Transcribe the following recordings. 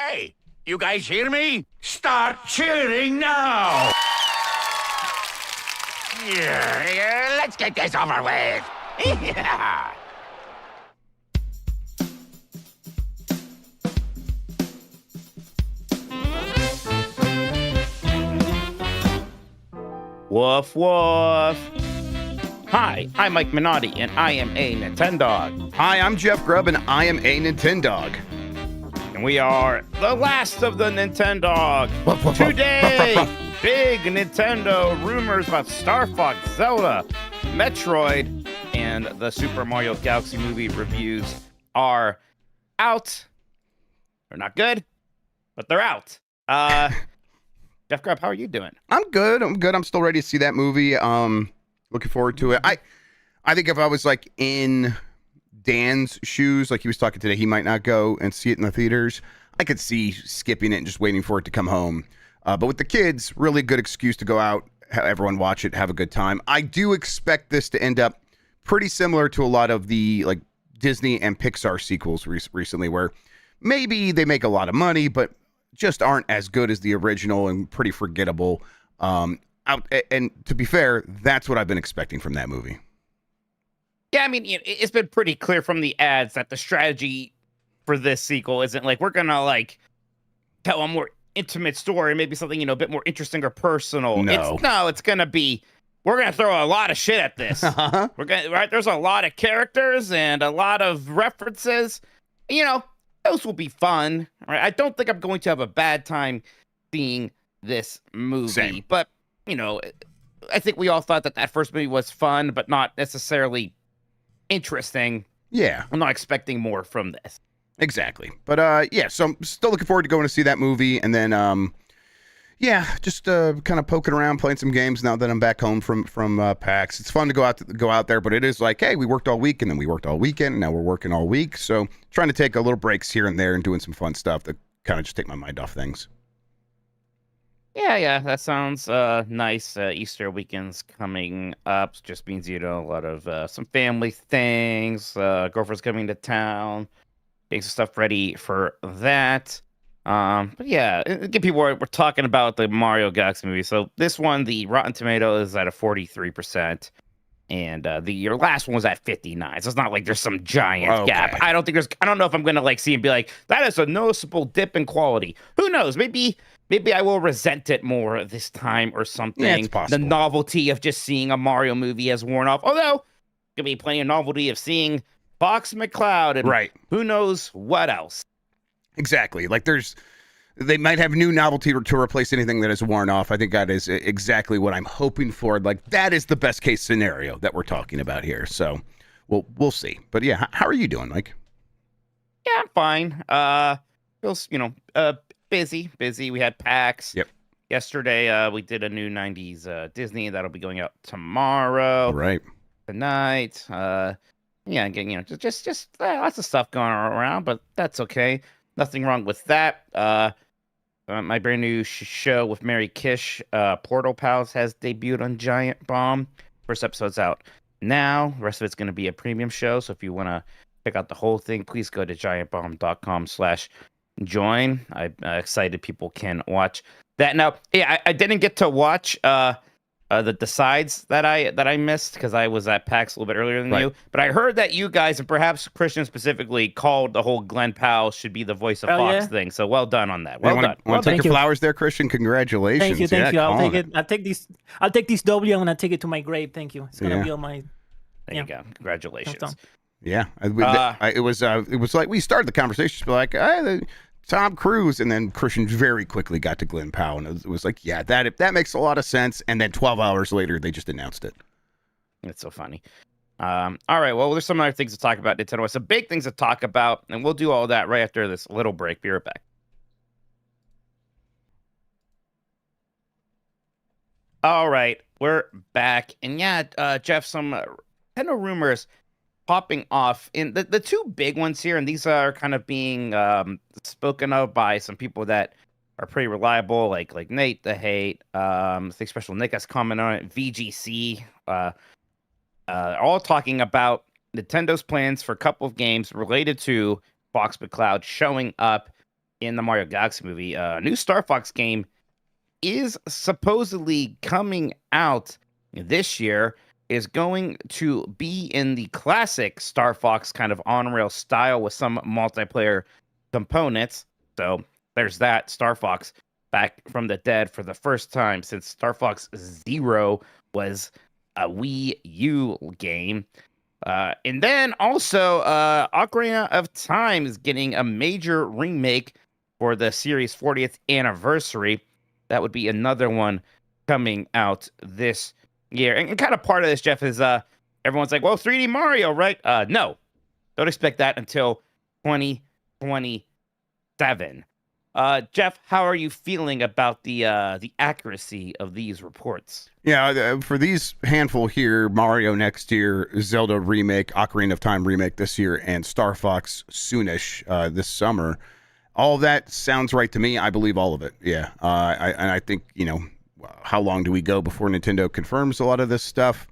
Hey, you guys hear me? Start cheering now! Yeah, let's get this over with. Yeah. Woof woof. Hi, I'm Mike Minotti, and I am a Nintendog. Hi, I'm Jeff Grubb, and I am a Nintendog. And we are the last of the Nintendogs. Today, big Nintendo rumors about Star Fox, Zelda, Metroid, and the Super Mario Galaxy movie reviews are out. They're not good, but they're out. Jeff Grubb, how are you doing? I'm good. I'm still ready to see that movie. Looking forward to it. I think if I was like in Dan's shoes, like he was talking today, he might not go and see it in the theaters. I could see skipping it and just waiting for it to come home. But with the kids, really good excuse to go out, have everyone watch it, have a good time. I do expect this to end up pretty similar to a lot of the like Disney and Pixar sequels recently, where maybe they make a lot of money, but just aren't as good as the original and pretty forgettable. And to be fair, that's what I've been expecting from that movie. Yeah, I mean, it's been pretty clear from the ads that the strategy for this sequel isn't like we're gonna like tell a more intimate story, maybe something a bit more interesting or personal. It's gonna be we're gonna throw a lot of shit at this. We're gonna There's a lot of characters and a lot of references. Those will be fun. Right? I don't think I'm going to have a bad time seeing this movie. Same. But I think we all thought that first movie was fun, but not necessarily interesting. Yeah. I'm not expecting more from this. Exactly. But yeah, so I'm still looking forward to going to see that movie. And then, just kind of poking around, playing some games now that I'm back home from PAX. It's fun to go out there, but it is like, hey, we worked all week and then we worked all weekend and now we're working all week. So trying to take a little breaks here and there and doing some fun stuff that kind of just take my mind off things. Yeah, that sounds nice. Easter weekend's coming up. Just means, a lot of some family things. Girlfriend's coming to town. Getting some stuff ready for that. But yeah, again, people we're talking about the Mario Galaxy movie. So this one, the Rotten Tomato is at a 43%. And your last one was at 59. So it's not like there's some giant gap. I don't know if I'm gonna see and be like, that is a noticeable dip in quality. Who knows? Maybe I will resent it more this time or something. Yeah, it's possible. The novelty of just seeing a Mario movie has worn off. Although, gonna be plenty of novelty of seeing Fox McCloud and who knows what else. Exactly. They might have new novelty to replace anything that has worn off. I think that is exactly what I'm hoping for. That is the best case scenario that we're talking about here. So we'll see. But yeah, how are you doing, Mike? Yeah, I'm fine. Feels, busy. We had PAX. Yep. Yesterday, we did a new 90s Disney that'll be going out tomorrow. Right. Tonight. Again, just lots of stuff going around, but that's okay. Nothing wrong with that. My brand new show with Mary Kish, Portal Pals, has debuted on Giant Bomb. First episode's out now. The rest of it's going to be a premium show. So if you want to check out the whole thing, please go to giantbomb.com/join. I'm excited people can watch that. Now, I didn't get to watch the decides that I missed because I was at PAX a little bit earlier than you. But I heard that you guys, and perhaps Christian specifically, called the whole Glenn Powell should be the voice of Fox thing. So well done on that. Well done. Want to take your flowers there, Christian? Congratulations. Thank you. I'll take it. I'll take this W. I'm gonna take it to my grave. Thank you. It's gonna be on my. There you go. Congratulations. Yeah, it was like we started the conversation like, Tom Cruise, and then Christian very quickly got to Glenn Powell, and it was like, yeah, that makes a lot of sense. And then 12 hours later, they just announced it. It's so funny. All right, well, there's some other things to talk about Nintendo. Some big things to talk about, and we'll do all that right after this little break. Be right back. All right, we're back, and Jeff, some Nintendo rumors popping off in the two big ones here, and these are kind of being spoken of by some people that are pretty reliable, like Nate the Hate. I think Special Nick has commented on it. VGC, all talking about Nintendo's plans for a couple of games related to Fox McCloud showing up in the Mario Galaxy movie, a new Star Fox game is supposedly coming out this year. Is going to be in the classic Star Fox kind of on-rail style with some multiplayer components. So there's that. Star Fox back from the dead for the first time since Star Fox Zero was a Wii U game. And then also Ocarina of Time is getting a major remake for the series' 40th anniversary. That would be another one coming out this year. And kind of part of this, Jeff, is everyone's like, well, 3D Mario, right? No, don't expect that until 2027. Jeff, how are you feeling about the accuracy of these reports? Yeah, for these handful here, Mario next year, Zelda remake, Ocarina of Time remake this year, and Star Fox soonish this summer. All of that sounds right to me. I believe all of it. Yeah, I think, how long do we go before Nintendo confirms a lot of this stuff?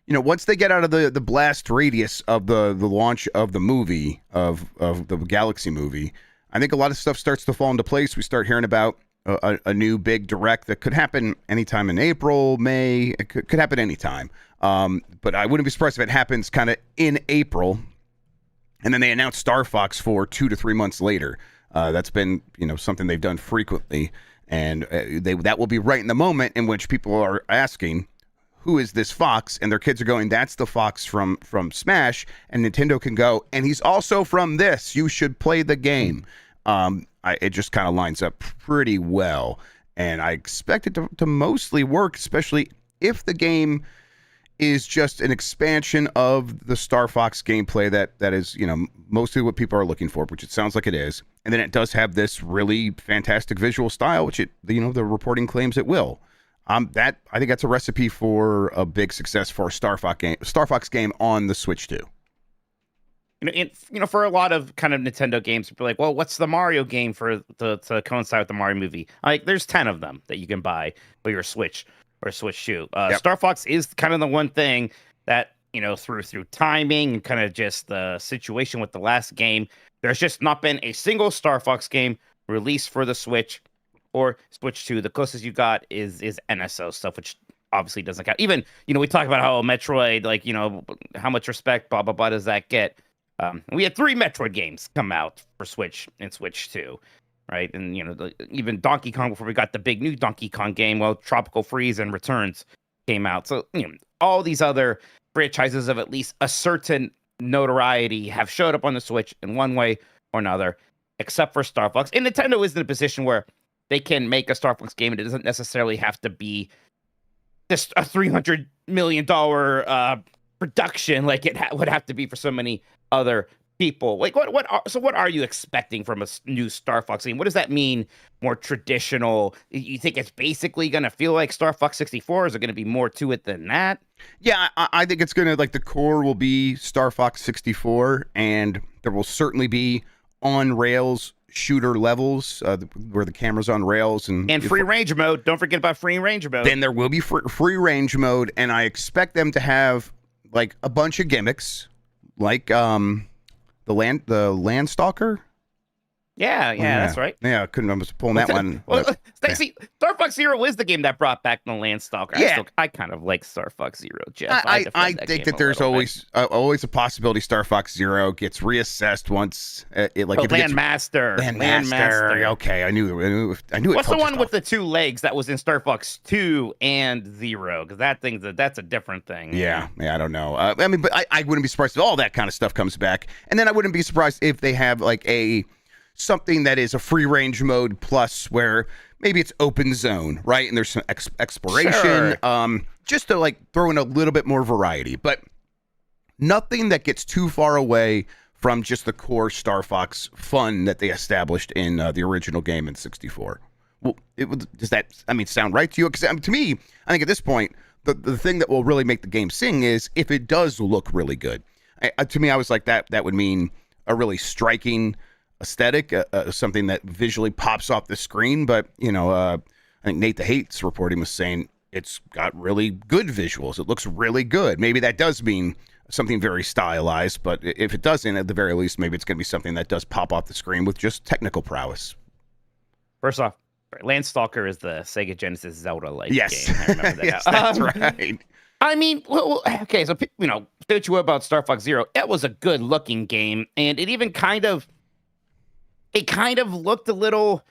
Once they get out of the blast radius of the launch of the movie, of the Galaxy movie, I think a lot of stuff starts to fall into place. We start hearing about a new big direct that could happen anytime in April, May. It could happen anytime. But I wouldn't be surprised if it happens kind of in April, and then they announce Star Fox for 2 to 3 months later. That's been something they've done frequently, and that will be right in the moment in which people are asking, who is this Fox? And their kids are going, that's the Fox from Smash. And Nintendo can go, and he's also from this. You should play the game. It just kind of lines up pretty well. And I expect it to mostly work, especially if the game is just an expansion of the Star Fox gameplay that is, mostly what people are looking for, which it sounds like it is. And then it does have this really fantastic visual style, which the reporting claims it will. I think that's a recipe for a big success for a Star Fox game on the Switch too. For a lot of kind of Nintendo games, people are like, well, what's the Mario game to coincide with the Mario movie? Like, there's 10 of them that you can buy for your Switch or Switch 2. Yep. Star Fox is kind of the one thing that, through timing and kind of just the situation with the last game, there's just not been a single Star Fox game released for the Switch or Switch 2. The closest you got is NSO stuff, which obviously doesn't count. Even, we talk about how Metroid, like, how much respect, blah, blah, blah, does that get? We had 3 Metroid games come out for Switch and Switch 2, right? And, even Donkey Kong, before we got the big new Donkey Kong game, well, Tropical Freeze and Returns came out. So, all these other franchises of at least a certain notoriety have showed up on the Switch in one way or another, except for Star Fox. And Nintendo is in a position where they can make a Star Fox game, and it doesn't necessarily have to be just a $300 million production like it would have to be for so many other people. Like, what are you expecting from a new Star Fox game? What does that mean? More traditional? You think it's basically going to feel like Star Fox 64? Is there going to be more to it than that? Yeah, I think it's going to, like, the core will be Star Fox 64, and there will certainly be on rails shooter levels where the camera's on rails and free range mode. Don't forget about free range mode. Then there will be free range mode, and I expect them to have like a bunch of gimmicks, like the Landstalker. Yeah, that's right. Yeah, I was pulling that one. Well, see, Star Fox Zero is the game that brought back the Landstalker. Yeah. I kind of like Star Fox Zero, Jeff. I think that there's always a possibility Star Fox Zero gets reassessed once Landmaster. Okay, I knew it. What's the one with the 2 legs that was in Star Fox 2 and 0? Because that's a different thing. Yeah, I don't know. But I wouldn't be surprised if all that kind of stuff comes back, and then I wouldn't be surprised if they have like something that is a free range mode plus where maybe it's open zone, right? And there's some exploration, just to like throw in a little bit more variety, but nothing that gets too far away from just the core Star Fox fun that they established in the original game in 64. Well, does that sound right to you? Because to me, I think at this point, the thing that will really make the game sing is if it does look really good. To me, I was like, that would mean a really striking aesthetic, something that visually pops off the screen. But I think Nate the Hate's reporting was saying it's got really good visuals. It looks really good. Maybe that does mean something very stylized. But if it doesn't, at the very least, maybe it's going to be something that does pop off the screen with just technical prowess. First off, Landstalker is the Sega Genesis Zelda-like Yes, game. I remember that. yes, that's right. I mean, okay, so, say what you will about Star Fox Zero. It was a good-looking game, and it even kind of looked a little,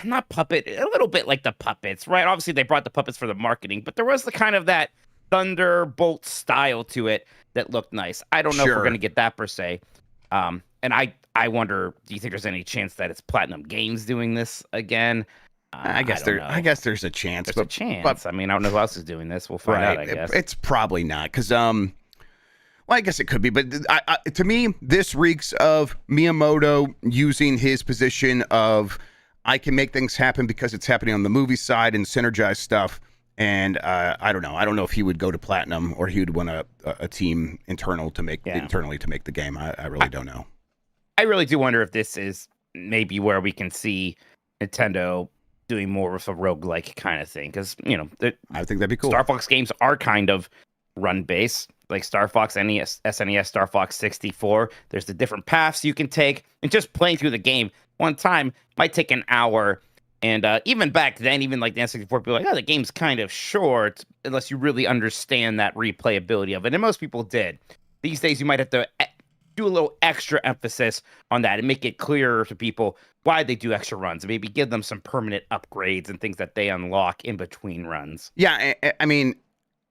not puppet, a little bit like the puppets, right? Obviously, they brought the puppets for the marketing, but there was the kind of that Thunderbolt style to it that looked nice. I don't know if we're going to get that per se. And I wonder, do you think there's any chance that it's Platinum Games doing this again? I guess there's a chance. There's a chance. I mean, I don't know who else is doing this. We'll find out, I guess. It's probably not, because, well, I guess it could be. But to me, this reeks of Miyamoto using his position of, I can make things happen because it's happening on the movie side and synergize stuff. And I don't know. I don't know if he would go to Platinum or he would want a team internally to make the game. I really don't know. I really do wonder if this is maybe where we can see Nintendo doing more of a roguelike kind of thing, because I think that'd be cool. Star Fox games are kind of run based, like Star Fox NES, SNES, Star Fox 64. There's the different paths you can take, and just playing through the game one time might take an hour. And even back then, even like the N64, people were like, the game's kind of short unless you really understand that replayability of it. And most people did. These days, you might have to do a little extra emphasis on that and make it clearer to people why they do extra runs, and maybe give them some permanent upgrades and things that they unlock in between runs. Yeah, I mean,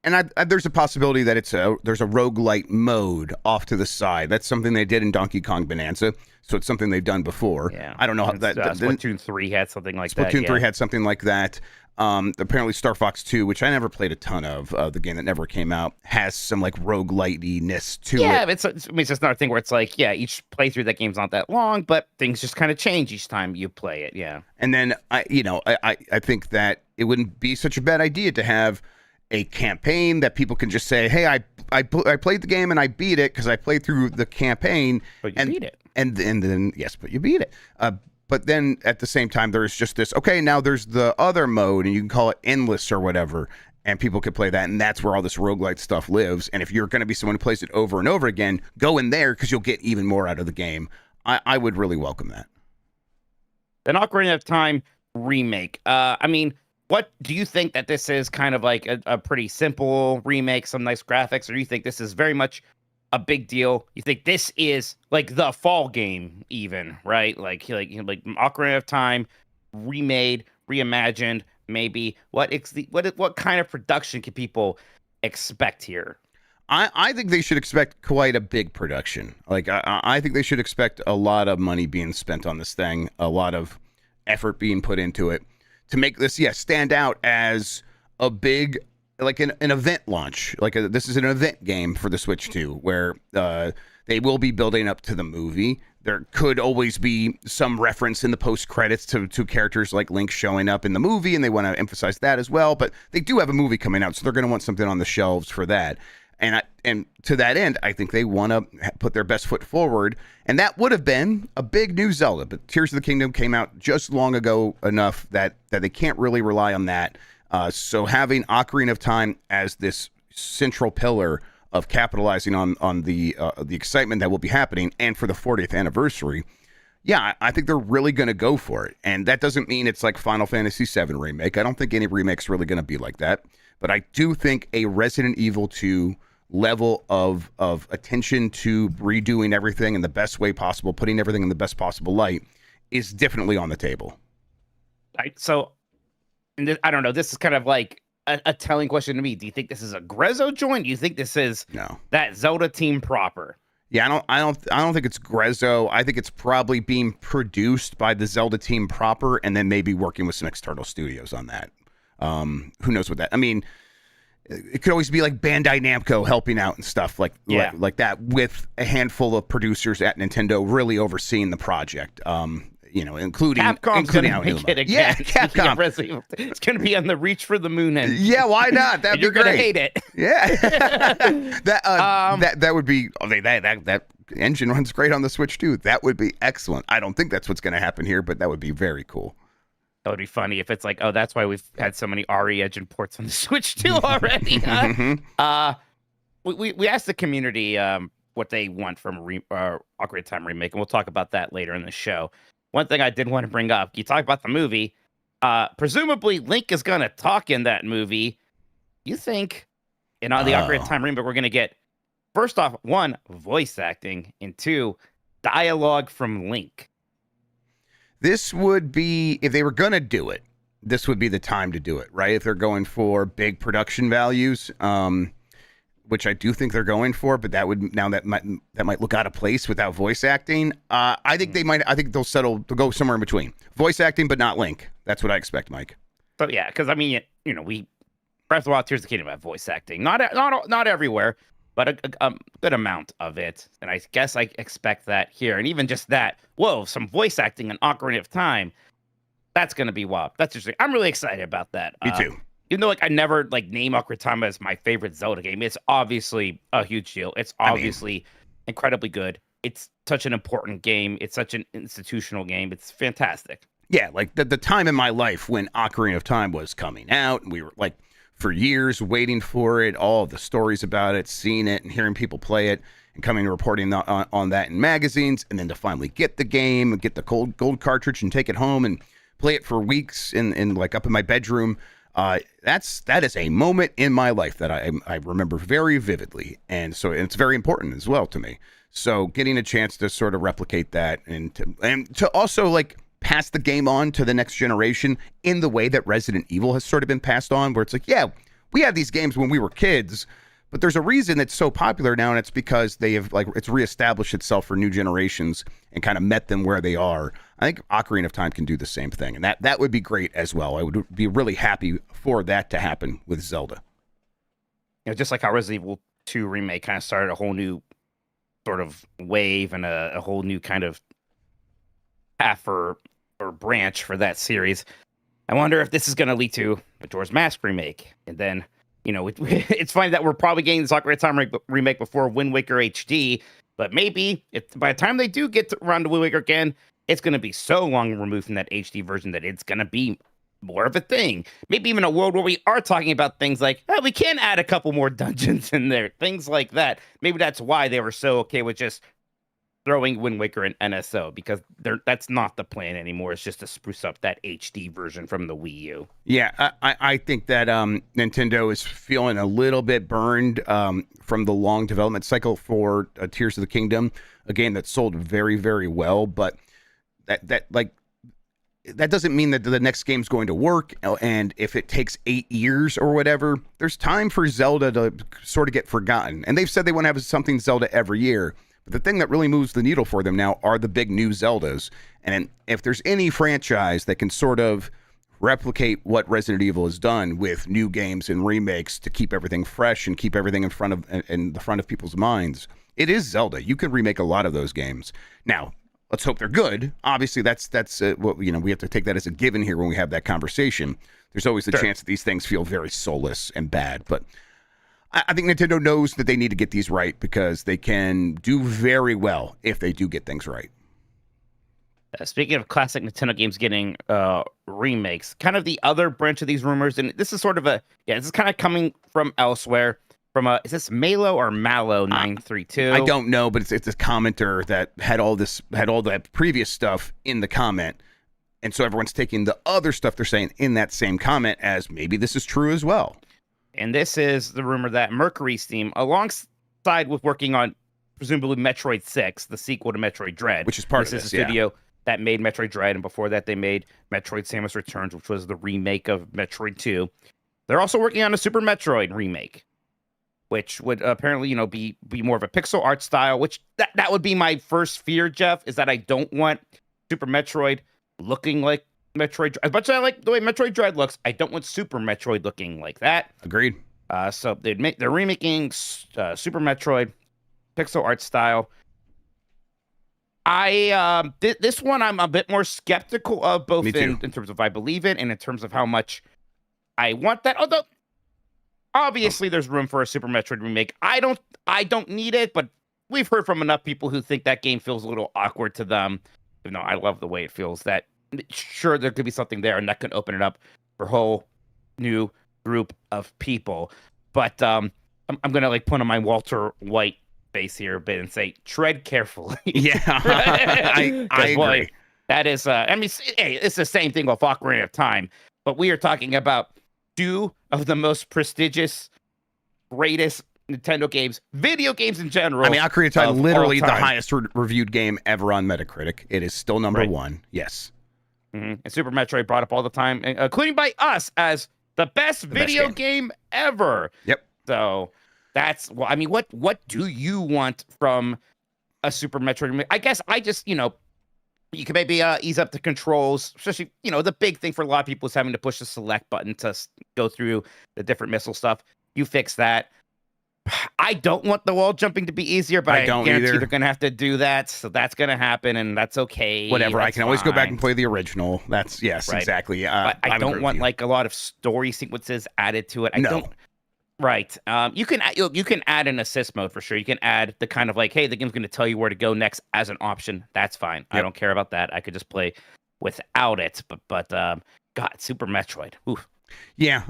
and there's a possibility that there's a roguelite mode off to the side. That's something they did in Donkey Kong Bonanza, so it's something they've done before. Yeah. I don't know how that. Splatoon 3 had something like that. Splatoon 3 had something like that. Apparently Star Fox 2, which I never played a ton of, the game that never came out, has some like roguelite-ness to it. Yeah, it's just another thing where it's like, each playthrough that game's not that long, but things just kind of change each time you play it. Yeah. And then I think that it wouldn't be such a bad idea to have a campaign that people can just say, hey, I played the game and I beat it because I played through the campaign. But you beat it. And then, yes, but you beat it. But then at the same time, there's just this, okay, now there's the other mode, and you can call it endless or whatever, and people can play that, and that's where all this roguelite stuff lives. And if you're going to be someone who plays it over and over again, go in there because you'll get even more out of the game. I would really welcome that. An Ocarina of Time remake. I mean, what do you think that this is? Kind of like a pretty simple remake, some nice graphics, or do you think this is very much a big deal? You think this is like the fall game, even, right? Like Ocarina of Time remade, reimagined, maybe. What kind of production can people expect here? I think they should expect quite a big production. Like I think they should expect a lot of money being spent on this thing, a lot of effort being put into it to make this stand out as a big, like an event launch. Like this is an event game for the Switch 2, where they will be building up to the movie. There could always be some reference in the post credits to characters like Link showing up in the movie, and they want to emphasize that as well. But they do have a movie coming out, so they're going to want something on the shelves for that. And to that end, I think they want to put their best foot forward, and that would have been a big new Zelda. But Tears of the Kingdom came out just long ago enough that they can't really rely on that. So having Ocarina of Time as this central pillar of capitalizing on the excitement that will be happening, and for the 40th anniversary, I think they're really going to go for it. And that doesn't mean it's like Final Fantasy VII Remake. I don't think any remake's really going to be like that. But I do think a Resident Evil 2 level of attention to redoing everything in the best way possible, putting everything in the best possible light, is definitely on the table. So, I don't know. This is kind of like a telling question to me. Do you think this is a Grezzo joint? Do you think this is that Zelda team proper? Yeah, I don't think it's Grezzo. I think it's probably being produced by the Zelda team proper, and then maybe working with some external studios on that. Who knows what that? I mean, it could always be like Bandai Namco helping out and stuff like that, with a handful of producers at Nintendo really overseeing the project. Including Capcom's including gonna make it again. Yeah, Capcom. It's gonna be on the Reach for the Moon end. Yeah, why not? That'd be you're great. Gonna hate it. Yeah, that would be. That engine runs great on the Switch too. That would be excellent. I don't think that's what's going to happen here, but that would be very cool. That would be funny if it's like, oh, that's why we've had so many RE engine ports on the Switch too already. Huh? we asked the community what they want from Ocarina of Time remake, and we'll talk about that later in the show. One thing I did want to bring up, you talk about the movie. Presumably, Link is going to talk in that movie. You think in the Ocarina of Time remake we're going to get, first off, 1, voice acting, and 2, dialogue from Link? This would be, if they were going to do it, this would be the time to do it, right? If they're going for big production values, which I do think they're going for, but that might look out of place without voice acting. I think they'll go somewhere in between. Voice acting, but not Link. That's what I expect, Mike. So yeah, because I mean, we Breath of the Wild, Tears of the Kingdom have voice acting, not everywhere, but a good amount of it. And I guess I expect that here, and even just that. Whoa, some voice acting in Ocarina of Time. That's gonna be wild. That's interesting. I'm really excited about that. Me too. Even though I never name Ocarina of Time as my favorite Zelda game, it's obviously a huge deal. It's obviously incredibly good. It's such an important game. It's such an institutional game. It's fantastic. Yeah, like the time in my life when Ocarina of Time was coming out, and we were for years waiting for it, all the stories about it, seeing it, and hearing people play it, and coming and reporting on that in magazines, and then to finally get the game and get the gold cartridge and take it home and play it for weeks in up in my bedroom. That is a moment in my life that I remember very vividly, and so it's very important as well to me. So getting a chance to sort of replicate that and to also pass the game on to the next generation in the way that Resident Evil has sort of been passed on, where it's we had these games when we were kids, but there's a reason it's so popular now, and it's because they have it's reestablished itself for new generations and kind of met them where they are. I think Ocarina of Time can do the same thing, and that would be great as well. I would be really happy for that to happen with Zelda. Just like how Resident Evil 2 remake kind of started a whole new sort of wave and a whole new kind of path or branch for that series. I wonder if this is going to lead to a Majora's Mask remake, and then it's funny that we're probably getting this Ocarina of Time remake before Wind Waker HD, but maybe by the time they do get around to Wind Waker again, it's going to be so long removed from that HD version that it's going to be more of a thing. Maybe even a world where we are talking about things like, we can add a couple more dungeons in there, things like that. Maybe that's why they were so okay with just throwing Wind Waker in NSO, because that's not the plan anymore. It's just to spruce up that HD version from the Wii U. Yeah, I think that Nintendo is feeling a little bit burned from the long development cycle for Tears of the Kingdom, a game that sold very, very well, but that doesn't mean that the next game's going to work. And if it takes 8 years or whatever, there's time for Zelda to sort of get forgotten. And they've said they want to have something Zelda every year. But the thing that really moves the needle for them now are the big new Zeldas. And if there's any franchise that can sort of replicate what Resident Evil has done with new games and remakes to keep everything fresh and keep everything in the front of people's minds, it is Zelda. You can remake a lot of those games. Now, let's hope they're good. Obviously, that's what we have to take that as a given here when we have that conversation. There's always the chance that these things feel very soulless and bad, but I think Nintendo knows that they need to get these right, because they can do very well if they do get things right. Speaking of classic Nintendo games getting remakes, kind of the other branch of these rumors, and this is sort of this is kind of coming from elsewhere. From is this Malo or Malo 932? I don't know, but it's a commenter that had all that previous stuff in the comment, and so everyone's taking the other stuff they're saying in that same comment as maybe this is true as well. And this is the rumor that Mercury Steam, alongside with working on presumably Metroid 6, the sequel to Metroid Dread, which is part of this, is the studio that made Metroid Dread, and before that they made Metroid Samus Returns, which was the remake of Metroid 2. They're also working on a Super Metroid remake, which would apparently, be more of a pixel art style, which that would be my first fear, Jeff, is that I don't want Super Metroid looking like Metroid. As much as I like the way Metroid Dread looks, I don't want Super Metroid looking like that. Agreed. So they're remaking Super Metroid, pixel art style. This one I'm a bit more skeptical of, both in terms of I believe it and in terms of how much I want that. Although obviously there's room for a Super Metroid remake. I don't need it, but we've heard from enough people who think that game feels a little awkward to them. Even though I love the way it feels, that sure there could be something there, and that could open it up for a whole new group of people. But I'm gonna like put on my Walter White face here a bit and say tread carefully. Yeah, I 'Cause, boy, agree. that is, I mean, hey, it's the same thing with Ocarina of Time, but we are talking about two of the most prestigious, greatest Nintendo games, video games in general. I mean, Ocarina of Time, of literally all the time. highest reviewed game ever on Metacritic. It is still number Right. 1. Yes. And Super Metroid brought up all the time, including by us as the best video game ever. Yep. So that's, well, I mean, what do you want from a Super Metroid? I guess I just, you can maybe ease up the controls, especially, the big thing for a lot of people is having to push the select button to go through the different missile stuff. You fix that. I don't want the wall jumping to be easier, but I don't guarantee either. they're going to have to do that. So that's going to happen, and that's okay. Whatever. I That's can always go back fine. and play the original. That's, yes, Right. exactly. But I would agree don't with want you. like a lot of story sequences added to it. I No. don't. Right. You can add an assist mode for sure. You can add the kind of like, hey, the game's going to tell you where to go next as an option. That's fine. I Yep. don't care about that. I could just play without it. But God, Super Metroid. Oof. Yeah,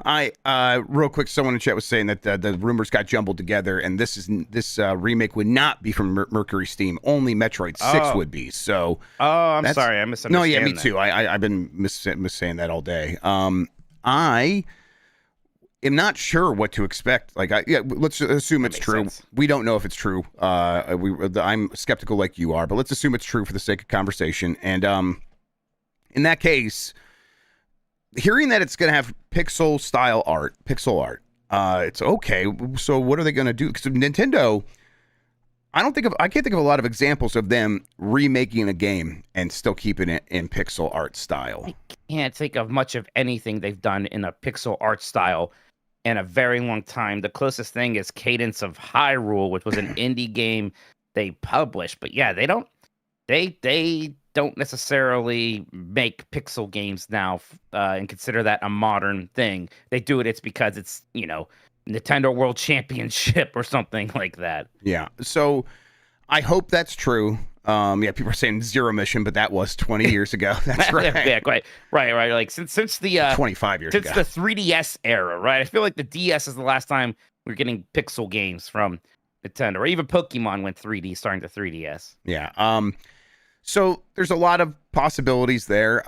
real quick, someone in chat was saying that the rumors got jumbled together, and this remake would not be from Mercury Steam. Only Metroid 6 Oh. would be. So, Oh, I'm That's- sorry. I misunderstood. no, yeah, me that. too. I've been saying that all day. I am not sure what to expect. Like, let's assume it's makes true. sense. We don't know if it's true. I'm skeptical like you are, but let's assume it's true for the sake of conversation. And in that case, hearing that it's going to have pixel art, it's okay. So what are they going to do? Because Nintendo, I can't think of a lot of examples of them remaking a game and still keeping it in pixel art style. I can't think of much of anything they've done in a pixel art style in a very long time. The closest thing is Cadence of Hyrule, which was an indie game they published. But yeah, they don't necessarily make pixel games now and consider that a modern thing. They do it. It's because it's, Nintendo World Championship or something like that. Yeah. So I hope that's true. People are saying Zero Mission, but that was 20 years ago. That's right. Yeah, right. Like since the 25 years since ago. the 3DS era, right? I feel like the DS is the last time we're getting pixel games from Nintendo, or even Pokemon went 3D starting to 3DS. Yeah. So there's a lot of possibilities there.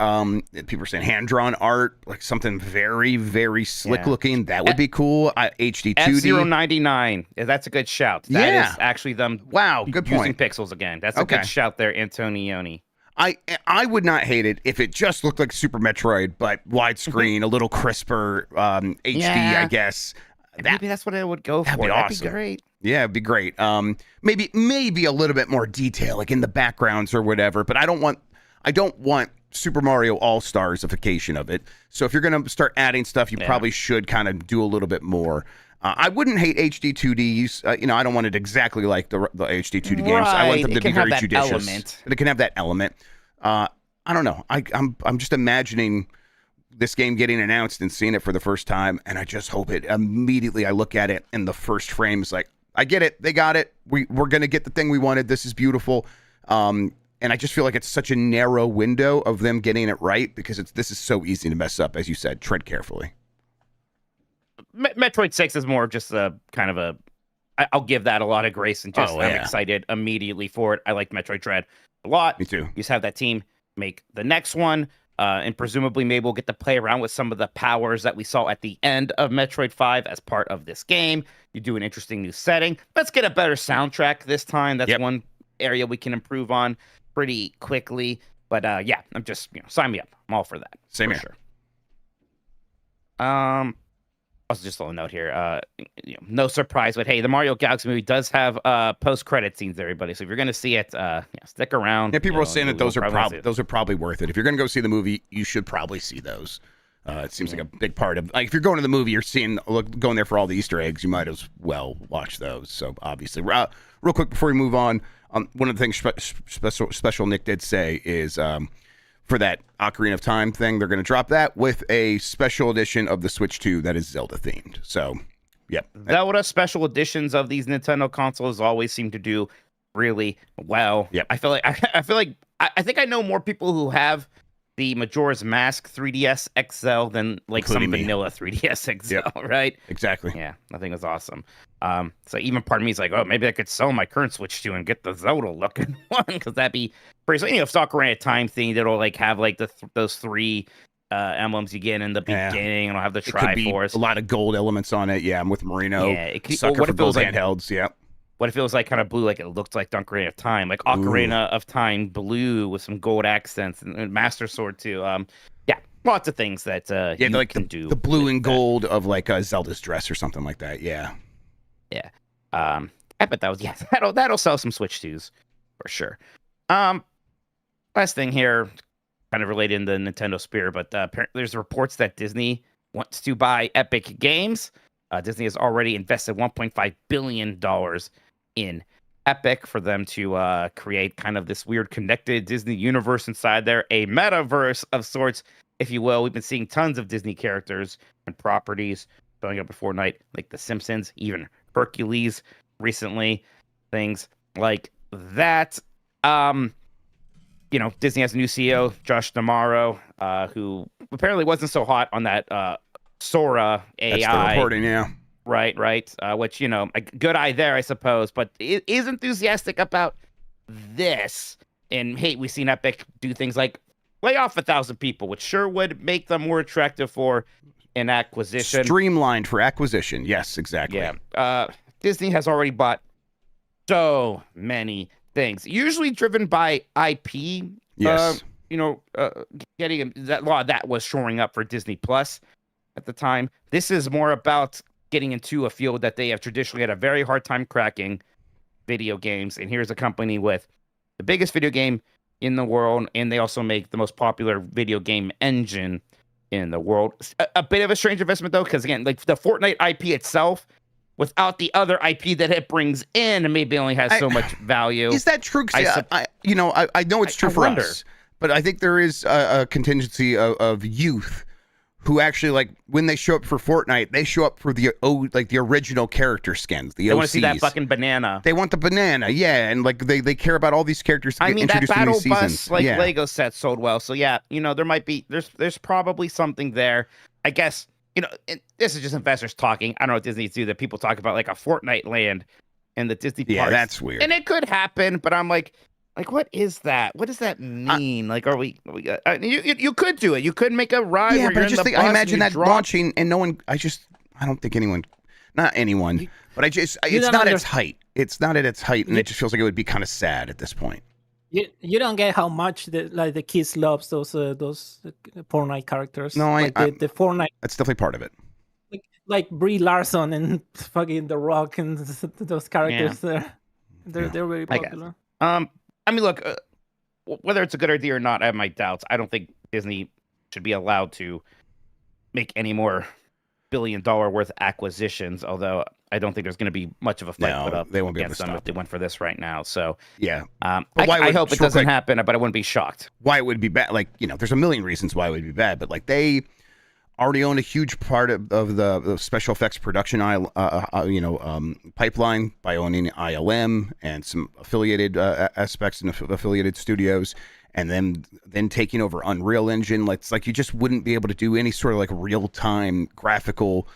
People are saying hand-drawn art, like something very, very slick Yeah. looking. That would be cool. HD 2D. F099. That's a good shout. That Yeah. is actually them Wow, good using point. pixels again. That's a Okay. good shout there, Antonioni. I would not hate it if it just looked like Super Metroid, but widescreen, a little crisper, HD, Yeah. I guess. Maybe that's what I would go for. that'd be That'd awesome. be great. Yeah, it'd be great. Maybe a little bit more detail, like in the backgrounds or whatever. But I don't want Super Mario All-Starsification of it. So if you're gonna start adding stuff, you probably should kind of do a little bit more. I wouldn't hate HD 2Ds. I don't want it exactly like the HD 2D games. I want Right, them it to be can have very that judicious. element. But it can have that element. I don't know. I'm just imagining this game getting announced and seeing it for the first time, and I just hope it immediately. I look at it and the first frame is like, I get it. They got it. We're gonna get the thing we wanted. This is beautiful. And I just feel like it's such a narrow window of them getting it right, because this is so easy to mess up. As you said, tread carefully. Metroid 6 is more of just a kind of a. I'll give that a lot of grace, and just I'm excited immediately for it. I like Metroid Dread a lot. Me too. You just have that team make the next one, and presumably maybe we'll get to play around with some of the powers that we saw at the end of Metroid 5 as part of this game. You do an interesting new setting. Let's get a better soundtrack this time. That's one area we can improve on pretty quickly. But yeah, I'm just, sign me up. I'm all for that. Same for here. Sure. Also, just a little note here. No surprise, but hey, the Mario Galaxy movie does have post-credit scenes, everybody. So if you're going to see it, stick around. Yeah, people are saying that those are are probably worth it. If you're going to go see the movie, you should probably see those. It seems like a big part of, like, if you're going to the movie, you're going there for all the Easter eggs, you might as well watch those. So obviously, real quick before we move on, one of the things special Nick did say is for that Ocarina of Time thing, they're going to drop that with a special edition of the Switch 2 that is Zelda themed. So, yep. Zelda special editions of these Nintendo consoles always seem to do really well. Yep. I think I know more people who have the Majora's Mask 3DS XL than like Including some me. vanilla 3DS XL, Yep. right? Exactly. Yeah, I think it's awesome. So even part of me is like, oh, maybe I could sell my current Switch 2 and get the Zelda looking one, because that'd be pretty. So, if Ocarina of Time thing, that'll like have like those three emblems you get in the beginning, and I'll have the It could be Triforce. a lot of gold elements on it. Yeah, I'm with Marino. Yeah, it could, Sucker what for if it was gold like handhelds. Yeah. What if it was like kind of blue, like it looked like Ocarina of Time, like Ocarina of Time blue with some gold accents, and Master Sword too. Yeah, lots of things that you like can do. The blue and that. gold of like Zelda's dress or something like that. Yeah. Yeah. I bet that was that'll sell some Switch 2s for sure. Last thing here, kind of related in the Nintendo spirit, but apparently there's reports that Disney wants to buy Epic Games. Disney has already invested $1.5 billion in Epic for them to create kind of this weird connected Disney universe inside there, a metaverse of sorts, if you will. We've been seeing tons of Disney characters and properties showing up before night, like The Simpsons, even Hercules recently, things like that. Disney has a new CEO, Josh D'Amaro, who apparently wasn't so hot on that Sora AI. That's the reporting, yeah. Right. Which, a good eye there, I suppose, but is enthusiastic about this. And hey, we've seen Epic do things like lay off 1,000 people, which sure would make them more attractive for an acquisition. Streamlined for acquisition. Yes, exactly. Yeah. Disney has already bought so many things, usually driven by IP. Yes. Getting that law that was shoring up for Disney Plus at the time. This is more about getting into a field that they have traditionally had a very hard time cracking, video games. And here's a company with the biggest video game in the world, and they also make the most popular video game engine in the world. A bit of a strange investment, though, because, again, like the Fortnite IP itself, without the other IP that it brings in, maybe only has so much value. Is that true? I know it's true for us, but I think there is a contingency of youth who actually, like, when they show up for Fortnite, they show up for the original character skins. They want to see that fucking banana. They want the banana, yeah, and like they care about all these characters. I mean, that introduced battle in these bus seasons. Lego set sold well, so yeah, there might be there's probably something there. I guess this is just investors talking. I don't know what Disney do that. People talk about like a Fortnite land and the Disney parks. Yeah, that's weird. And it could happen, but I'm like, what is that? What does that mean? Are we you could do it. You could make a ride. Yeah, where but you're I imagine that launching and no one. I don't think anyone, not anyone, but it's not at its height. It's not at its height, and it just feels like it would be kind of sad at this point. You don't get how much the kids loves those Fortnite characters. No, the Fortnite. That's definitely part of it. Like Brie Larson and fucking The Rock and those characters there. They're very popular. I mean, look, whether it's a good idea or not, I have my doubts. I don't think Disney should be allowed to make any more billion-dollar worth acquisitions, although I don't think there's going to be much of a fight put up they won't be able against to them stop if they went for this right now. So yeah, I hope it doesn't happen, but I wouldn't be shocked. Why it would be bad? Like, there's a million reasons why it would be bad, but like they already own a huge part of the special effects production pipeline by owning ILM and some affiliated aspects and affiliated studios, and then taking over Unreal Engine. It's like you just wouldn't be able to do any sort of like real-time graphical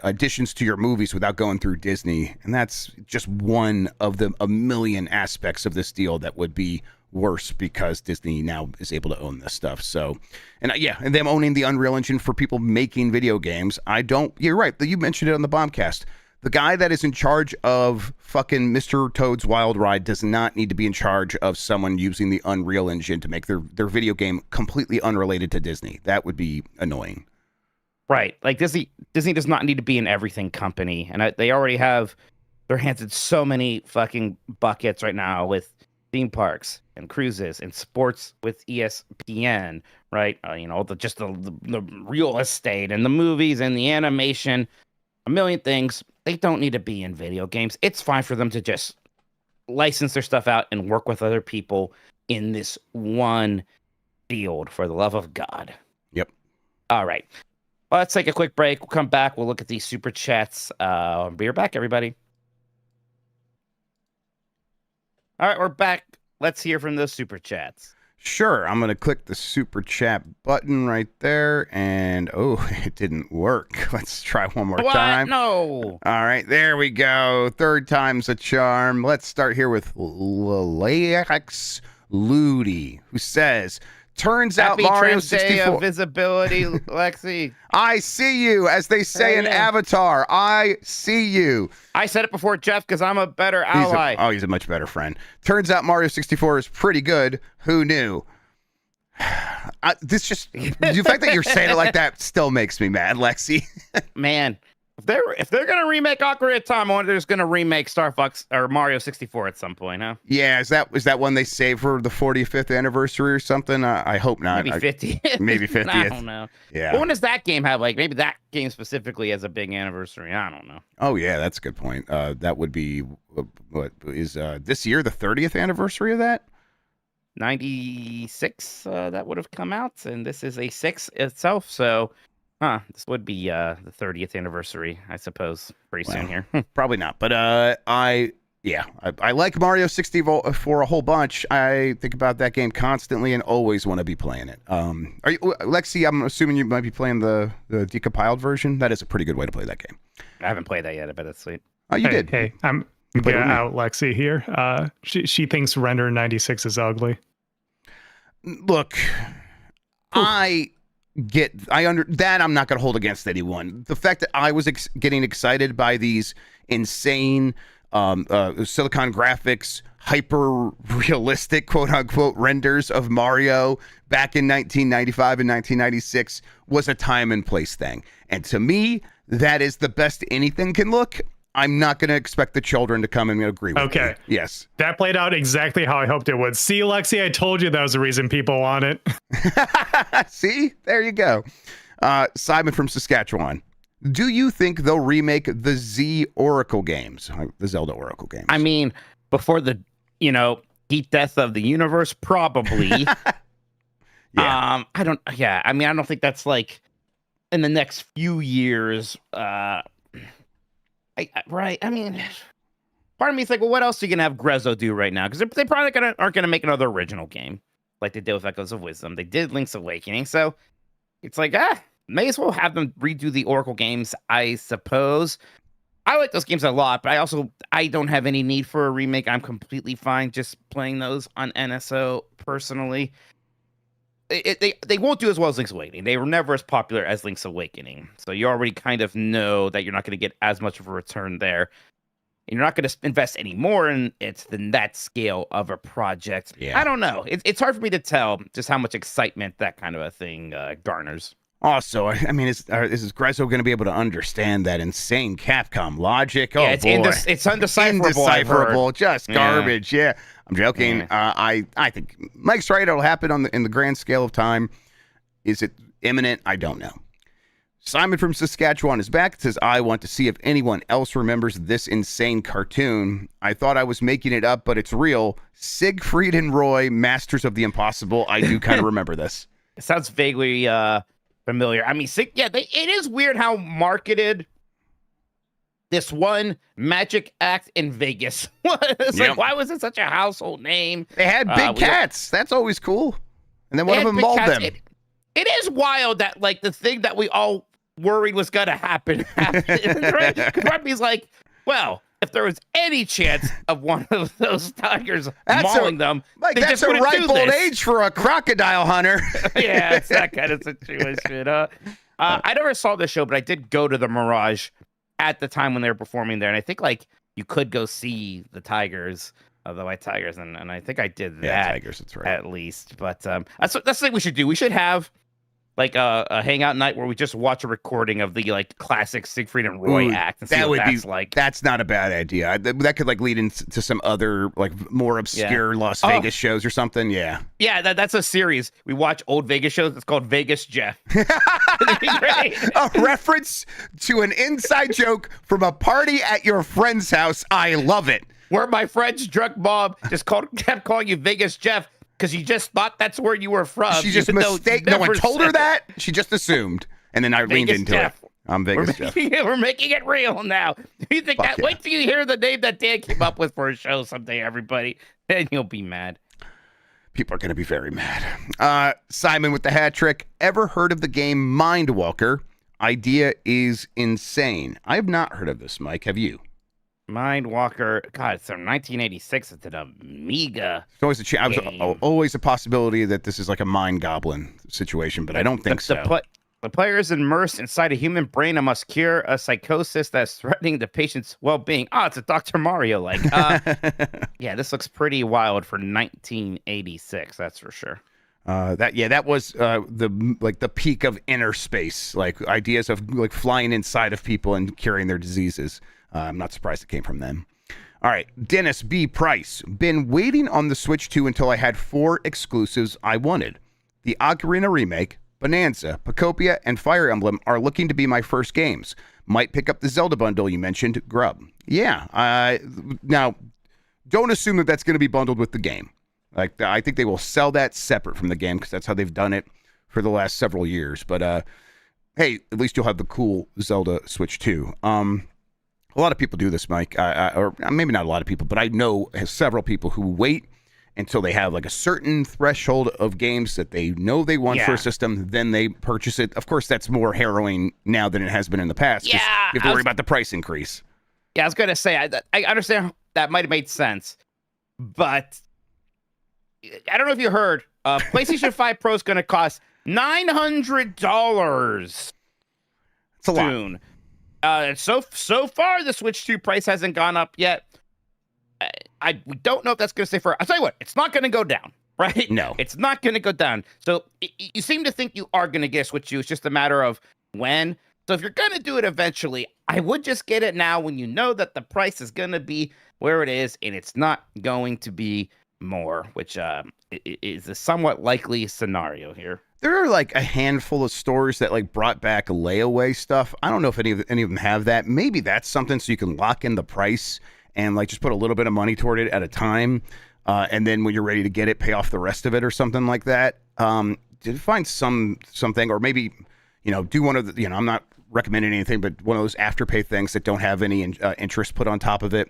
additions to your movies without going through Disney, and that's just one of a million aspects of this deal that would be worse because Disney now is able to own this stuff. So, and them owning the Unreal Engine for people making video games. You're right. You mentioned it on the Bombcast. The guy that is in charge of fucking Mr. Toad's Wild Ride does not need to be in charge of someone using the Unreal Engine to make their video game completely unrelated to Disney. That would be annoying. Right. Like Disney does not need to be an everything company. And they already have their hands in so many fucking buckets right now with theme parks and cruises and sports with ESPN, right? The real estate and the movies and the animation, a million things. They don't need to be in video games. It's fine for them to just license their stuff out and work with other people in this one field, for the love of God. Yep. All right. Well, let's take a quick break. We'll come back. We'll look at these super chats. Be right back, everybody. All right, we're back. Let's hear from those super chats. Sure, I'm going to click the super chat button right there, and it didn't work. Let's try one more time. No. All right, there we go. Third time's a charm. Let's start here with Lalex Ludi, who says, turns out Happy Mario Trans Day 64. of visibility, Lexi. I see you, as they say in Avatar. I see you. I said it before, Jeff, because I'm a better ally. He's a much better friend. Turns out Mario 64 is pretty good. Who knew? The fact that you're saying it like that still makes me mad, Lexi. Man, if they're gonna remake Ocarina of Time, I wonder if they're gonna remake Star Fox or Mario 64 at some point, huh? Yeah, is that one they save for the 45th anniversary or something? I hope not. Maybe 50th. Maybe 50th. I don't know. Yeah. But when does that game have maybe that game specifically has a big anniversary? I don't know. Oh yeah, that's a good point. That would be what is this year the 30th anniversary of that? 96 that would have come out, and this is a 6 itself, so this would be the 30th anniversary, I suppose, pretty soon here. Probably not, but I like Mario 64 a whole bunch. I think about that game constantly and always want to be playing it. Are you, Lexi? I'm assuming you might be playing the decompiled version. That is a pretty good way to play that game. I haven't played that yet. I bet it's sweet. Oh, you did. Hey, I'm out Lexi here. She thinks render 96 is ugly. Look, I under that. I'm not going to hold against anyone. The fact that I was getting excited by these insane silicon graphics, hyper realistic, quote unquote, renders of Mario back in 1995 and 1996 was a time and place thing. And to me, that is the best anything can look. I'm not going to expect the children to come and agree with me. Okay. Yes. That played out exactly how I hoped it would. See, Lexi, I told you that was the reason people want it. See? There you go. Simon from Saskatchewan. Do you think they'll remake the Z Oracle games, the Zelda Oracle games? I mean, before the, heat death of the universe, probably. Yeah. I don't think that's in the next few years. Right. I mean, part of me is like, well, what else are you gonna have Grezzo do right now? Because they probably aren't gonna make another original game like they did with Echoes of Wisdom. They did Link's Awakening, so it's like, may as well have them redo the Oracle games, I suppose. I like those games a lot, but I don't have any need for a remake. I'm completely fine just playing those on NSO personally. They won't do as well as Link's Awakening. They were never as popular as Link's Awakening. So you already kind of know that you're not going to get as much of a return there. And you're not going to invest any more in it than that scale of a project. Yeah. I don't know. It's hard for me to tell just how much excitement that kind of a thing garners. Also, I mean, is Grezzo going to be able to understand that insane Capcom logic? Oh, yeah, it's undecipherable. Indecipherable, just garbage. Yeah, I'm joking. Yeah. I think Mike's right. It'll happen in the grand scale of time. Is it imminent? I don't know. Simon from Saskatchewan is back. It says, I want to see if anyone else remembers this insane cartoon. I thought I was making it up, but it's real. Siegfried and Roy, Masters of the Impossible. I do kind of remember this. It sounds vaguely familiar. I mean, it is weird how marketed this one magic act in Vegas was. Like, why was it such a household name? They had big cats. That's always cool. And then one of them mauled them. It is wild that the thing that we all worried was gonna happen happened, right? Because Ruby's like, well, if there was any chance of one of those tigers mauling them, like, that's a ripe old age for a crocodile hunter. Yeah, it's that kind of situation. I never saw the show, but I did go to the Mirage at the time when they were performing there, and I think you could go see the tigers, the white tigers, and I think I did that. Yeah, tigers, that's right. At least, but that's the thing we should do. We should have a hangout night where we just watch a recording of the classic Siegfried and Roy act. And see that what would that's be like. That's not a bad idea. That could lead into some other more obscure Las Vegas shows or something. Yeah. Yeah, that's a series. We watch old Vegas shows. It's called Vegas Jeff. It'd be great. A reference to an inside joke from a party at your friend's house. I love it. Where my friend's drunk mom just kept calling you Vegas Jeff. Because you just thought that's where you were from. She just mistaken. No one told her that. She just assumed. And then I leaned into Jeff. it. I'm Vegas Jeff. We're making it real now. Do you think that? Yeah. Wait till you hear the name that Dan came up with for a show someday, everybody. Then you'll be mad. People are going to be very mad. Simon with the hat trick. Ever heard of the game Mindwalker? Idea is insane. I have not heard of this, Mike. Have you? Mindwalker. God, it's from 1986. It's an Amiga. It's always always a possibility that this is like a mind goblin situation, but I don't think so. The player is immersed inside a human brain and must cure a psychosis that's threatening the patient's well-being. Oh, it's a Dr. Mario like. Yeah, this looks pretty wild for 1986. That's for sure. That was the peak of inner space, like ideas of like flying inside of people and curing their diseases. I'm not surprised it came from them. All right, Dennis B. Price. Been waiting on the Switch 2 until I had 4 exclusives I wanted. The Ocarina remake, Bonanza, Pocopia, and Fire Emblem are looking to be my first games. Might pick up the Zelda bundle you mentioned, Grubb. Yeah. Now, don't assume that that's going to be bundled with the game. Like, I think they will sell that separate from the game because that's how they've done it for the last several years. But hey, at least you'll have the cool Zelda Switch 2. A lot of people do this, Mike, or maybe not a lot of people, but I know several people who wait until they have like a certain threshold of games that they know they want for a system, then they purchase it. Of course, that's more harrowing now than it has been in the past. Yeah, you have to worry about the price increase. Yeah, I was going to say, I understand that might have made sense, but I don't know if you heard, PlayStation 5 Pro is going to cost $900 It's a soon. So far, the Switch 2 price hasn't gone up yet. We don't know if that's going to stay for. I'll tell you what, it's not going to go down, right? No, it's not going to go down. So you seem to think you are going to get a Switch 2. It's just a matter of when. So if you're going to do it eventually, I would just get it now when you know that the price is going to be where it is and it's not going to be more, which is a somewhat likely scenario here. There are like a handful of stores that like brought back layaway stuff. I don't know if any of them have that. Maybe that's something so you can lock in the price and like just put a little bit of money toward it at a time. And then when you're ready to get it, pay off the rest of it or something like that. To find something, or maybe, do one of the, I'm not recommending anything, but one of those afterpay things that don't have any interest put on top of it.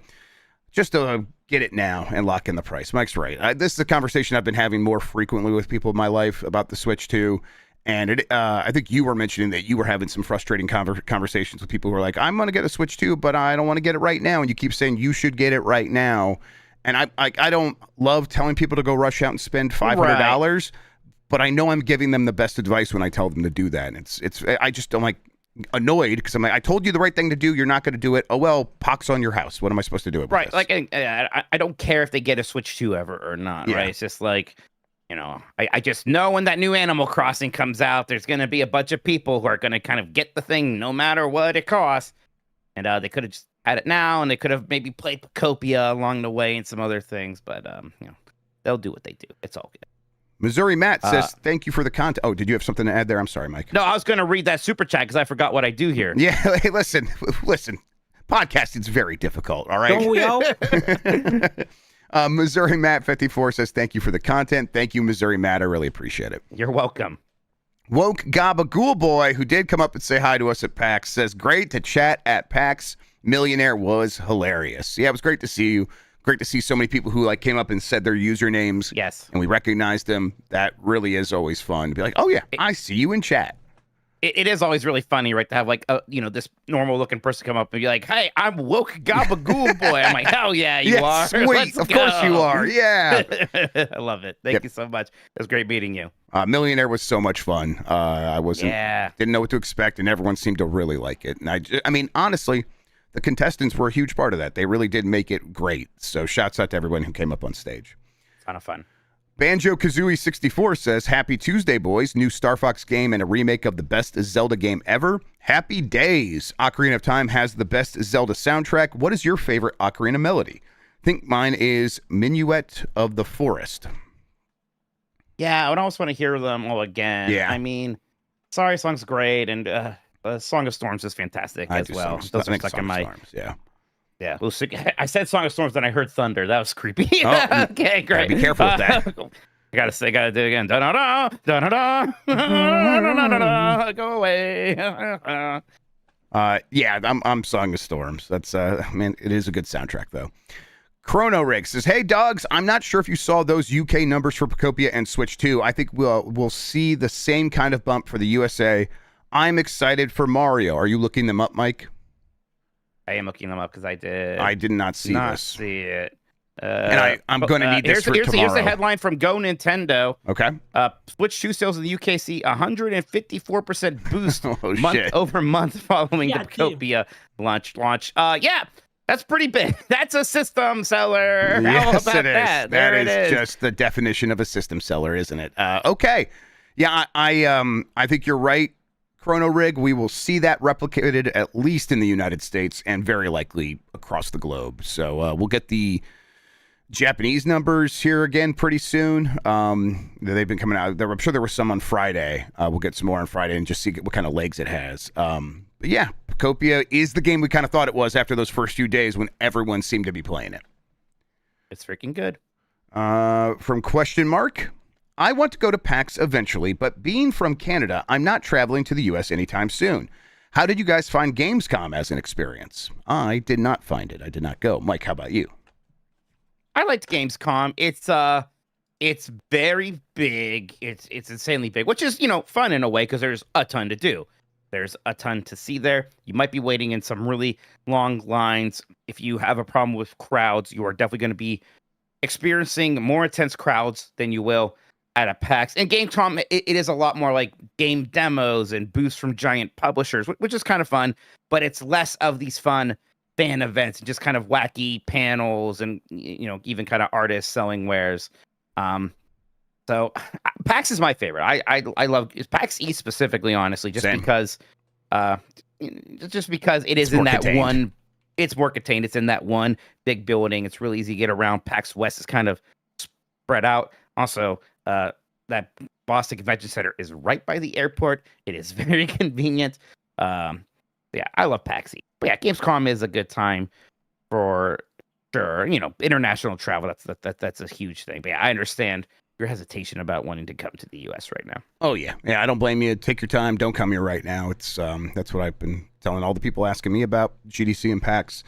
Just to get it now and lock in the price. Mike's right. This is a conversation I've been having more frequently with people in my life about the Switch 2. And I think you were mentioning that you were having some frustrating conversations with people who are like, I'm going to get a Switch 2, but I don't want to get it right now. And you keep saying you should get it right now. And I don't love telling people to go rush out and spend $500, right, but I know I'm giving them the best advice when I tell them to do that. And I just don't like annoyed because I'm like, I told you the right thing to do. You're not going to do it. Oh, well, pox on your house. What am I supposed to do about right. this? Like, I don't care if they get a Switch 2 ever or not. Yeah. Right. It's just like, I just know when that new Animal Crossing comes out, there's going to be a bunch of people who are going to kind of get the thing no matter what it costs. And they could have just had it now, and they could have maybe played Pocopia along the way and some other things. But, they'll do what they do. It's all good. Missouri Matt says, thank you for the content. Oh, did you have something to add there? I'm sorry, Mike. No, I was going to read that super chat because I forgot what I do here. Yeah, hey, listen. Podcasting's very difficult, all right? Don't we all? Missouri Matt 54 says, thank you for the content. Thank you, Missouri Matt. I really appreciate it. You're welcome. Woke Gabagool Boy, who did come up and say hi to us at PAX, says, great to chat at PAX. Millionaire was hilarious. Yeah, it was great to see you. Great to see so many people who came up and said their usernames. Yes. And we recognized them. That really is always fun to be like, oh yeah, I see you in chat. It is always really funny, right, to have this normal looking person come up and be like, hey, I'm Woke Gabagool Boy. I'm like, hell yeah, you are. Sweet. Let's of go. Course you are. Yeah. I love it. Thank you so much. It was great meeting you. Millionaire was so much fun. Didn't know what to expect, and everyone seemed to really like it. And I mean, honestly, the contestants were a huge part of that. They really did make it great. So shouts out to everyone who came up on stage. Ton of fun. Banjo-Kazooie 64 says, happy Tuesday, boys. New Star Fox game and a remake of the best Zelda game ever. Happy days. Ocarina of Time has the best Zelda soundtrack. What is your favorite Ocarina melody? I think mine is Minuet of the Forest. Yeah, I would almost want to hear them all again. Yeah. I mean, Sorry Song's great, and Song of Storms is fantastic as well. Those are stuck in my... Yeah. Yeah, I said Song of Storms, then I heard Thunder. That was creepy. Okay, great. Be careful with that. I gotta do it again. Da da da da da da da. Go away. Yeah, I'm Song of Storms. That's man, it is a good soundtrack though. Chrono Rig says, "Hey dogs, I'm not sure if you saw those UK numbers for Pocopia and Switch 2. I think we'll see the same kind of bump for the USA. I'm excited for Mario. Are you looking them up, Mike?" I am looking them up because I did not see this. See it. And I'm going to need this for tomorrow. Here's the headline from Go Nintendo. Okay. Switch 2 sales in the UK see 154% boost Oh, month shit. over month following Yeah, the Pocopia launch. Yeah, that's pretty big. That's a system seller. How Yes, about it is. that? That There it is is. just the definition of a system seller, isn't it? Okay. Yeah, I think you're right, Chrono Rig. We will see that replicated at least in the United States and very likely across the globe. So we'll get the Japanese numbers here again pretty soon. They've been coming out. I'm sure there were some on Friday. We'll get some more on Friday and just see what kind of legs it has. But yeah, Pocopia is the game we kind of thought it was after those first few days when everyone seemed to be playing it. It's freaking good. From Question Mark, I want to go to PAX eventually, but being from Canada, I'm not traveling to the US anytime soon. How did you guys find Gamescom as an experience? I did not find it. I did not go. Mike, how about you? I liked Gamescom. It's very big. It's insanely big, which is, fun in a way because there's a ton to do. There's a ton to see there. You might be waiting in some really long lines. If you have a problem with crowds, you are definitely going to be experiencing more intense crowds than you will at a PAX. And Gamescom, it is a lot more like game demos and booths from giant publishers, which is kind of fun, but it's less of these fun fan events and just kind of wacky panels and, even kind of artists selling wares. So PAX is my favorite. I love PAX East specifically, honestly, just Same. because it is more in that contained. one. It's more contained. It's in that one big building. It's really easy to get around. PAX West is kind of spread out. Also, that Boston Convention Center is right by the airport. It is very convenient. Yeah, I love PAX East. But yeah, Gamescom is a good time for sure. International travel. That's a huge thing. But yeah, I understand your hesitation about wanting to come to the U.S. right now. Oh yeah, I don't blame you. Take your time. Don't come here right now. It's that's what I've been telling all the people asking me about GDC and PAX.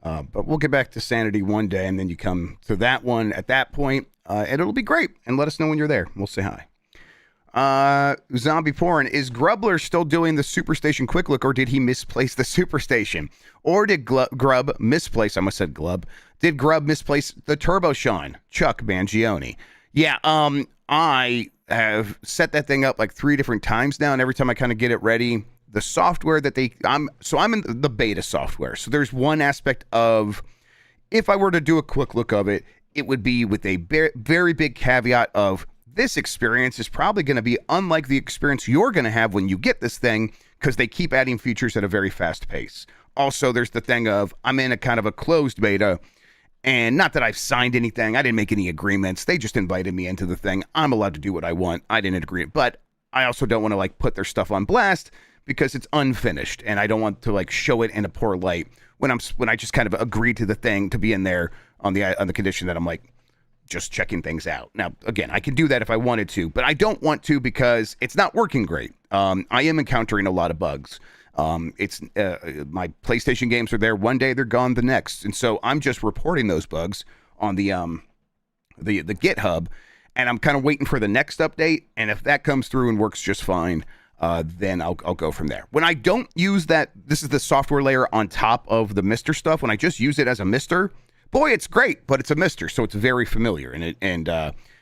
But we'll get back to Sanity one day, and then you come to that one at that point, and it'll be great. And let us know when you're there. We'll say hi. Zombie Porn, is Grubbler still doing the Superstation Quick Look, or did he misplace the Superstation? Or did Grubb misplace, I almost said Glub, did Grubb misplace the Turbo Shine? Chuck Mangione. Yeah, I have set that thing up like 3 different times now, and every time I kind of get it ready, the software that I'm in the beta software. So there's one aspect of, if I were to do a quick look of it, it would be with a very big caveat of, this experience is probably going to be unlike the experience you're going to have when you get this thing, because they keep adding features at a very fast pace. Also, there's the thing of, I'm in a kind of a closed beta, and not that I've signed anything. I didn't make any agreements. They just invited me into the thing. I'm allowed to do what I want. I didn't agree. But I also don't want to put their stuff on blast because it's unfinished, and I don't want to show it in a poor light when I just kind of agreed to the thing to be in there on the condition that I'm just checking things out. Now, again, I can do that if I wanted to, but I don't want to because it's not working great. I am encountering a lot of bugs. It's my PlayStation games are there one day, they're gone the next, and so I'm just reporting those bugs on the GitHub, and I'm kind of waiting for the next update. And if that comes through and works just fine, then I'll go from there. When I don't use that, this is the software layer on top of the Mister stuff. When I just use it as a Mister, boy, it's great, but it's a Mister, so it's very familiar, and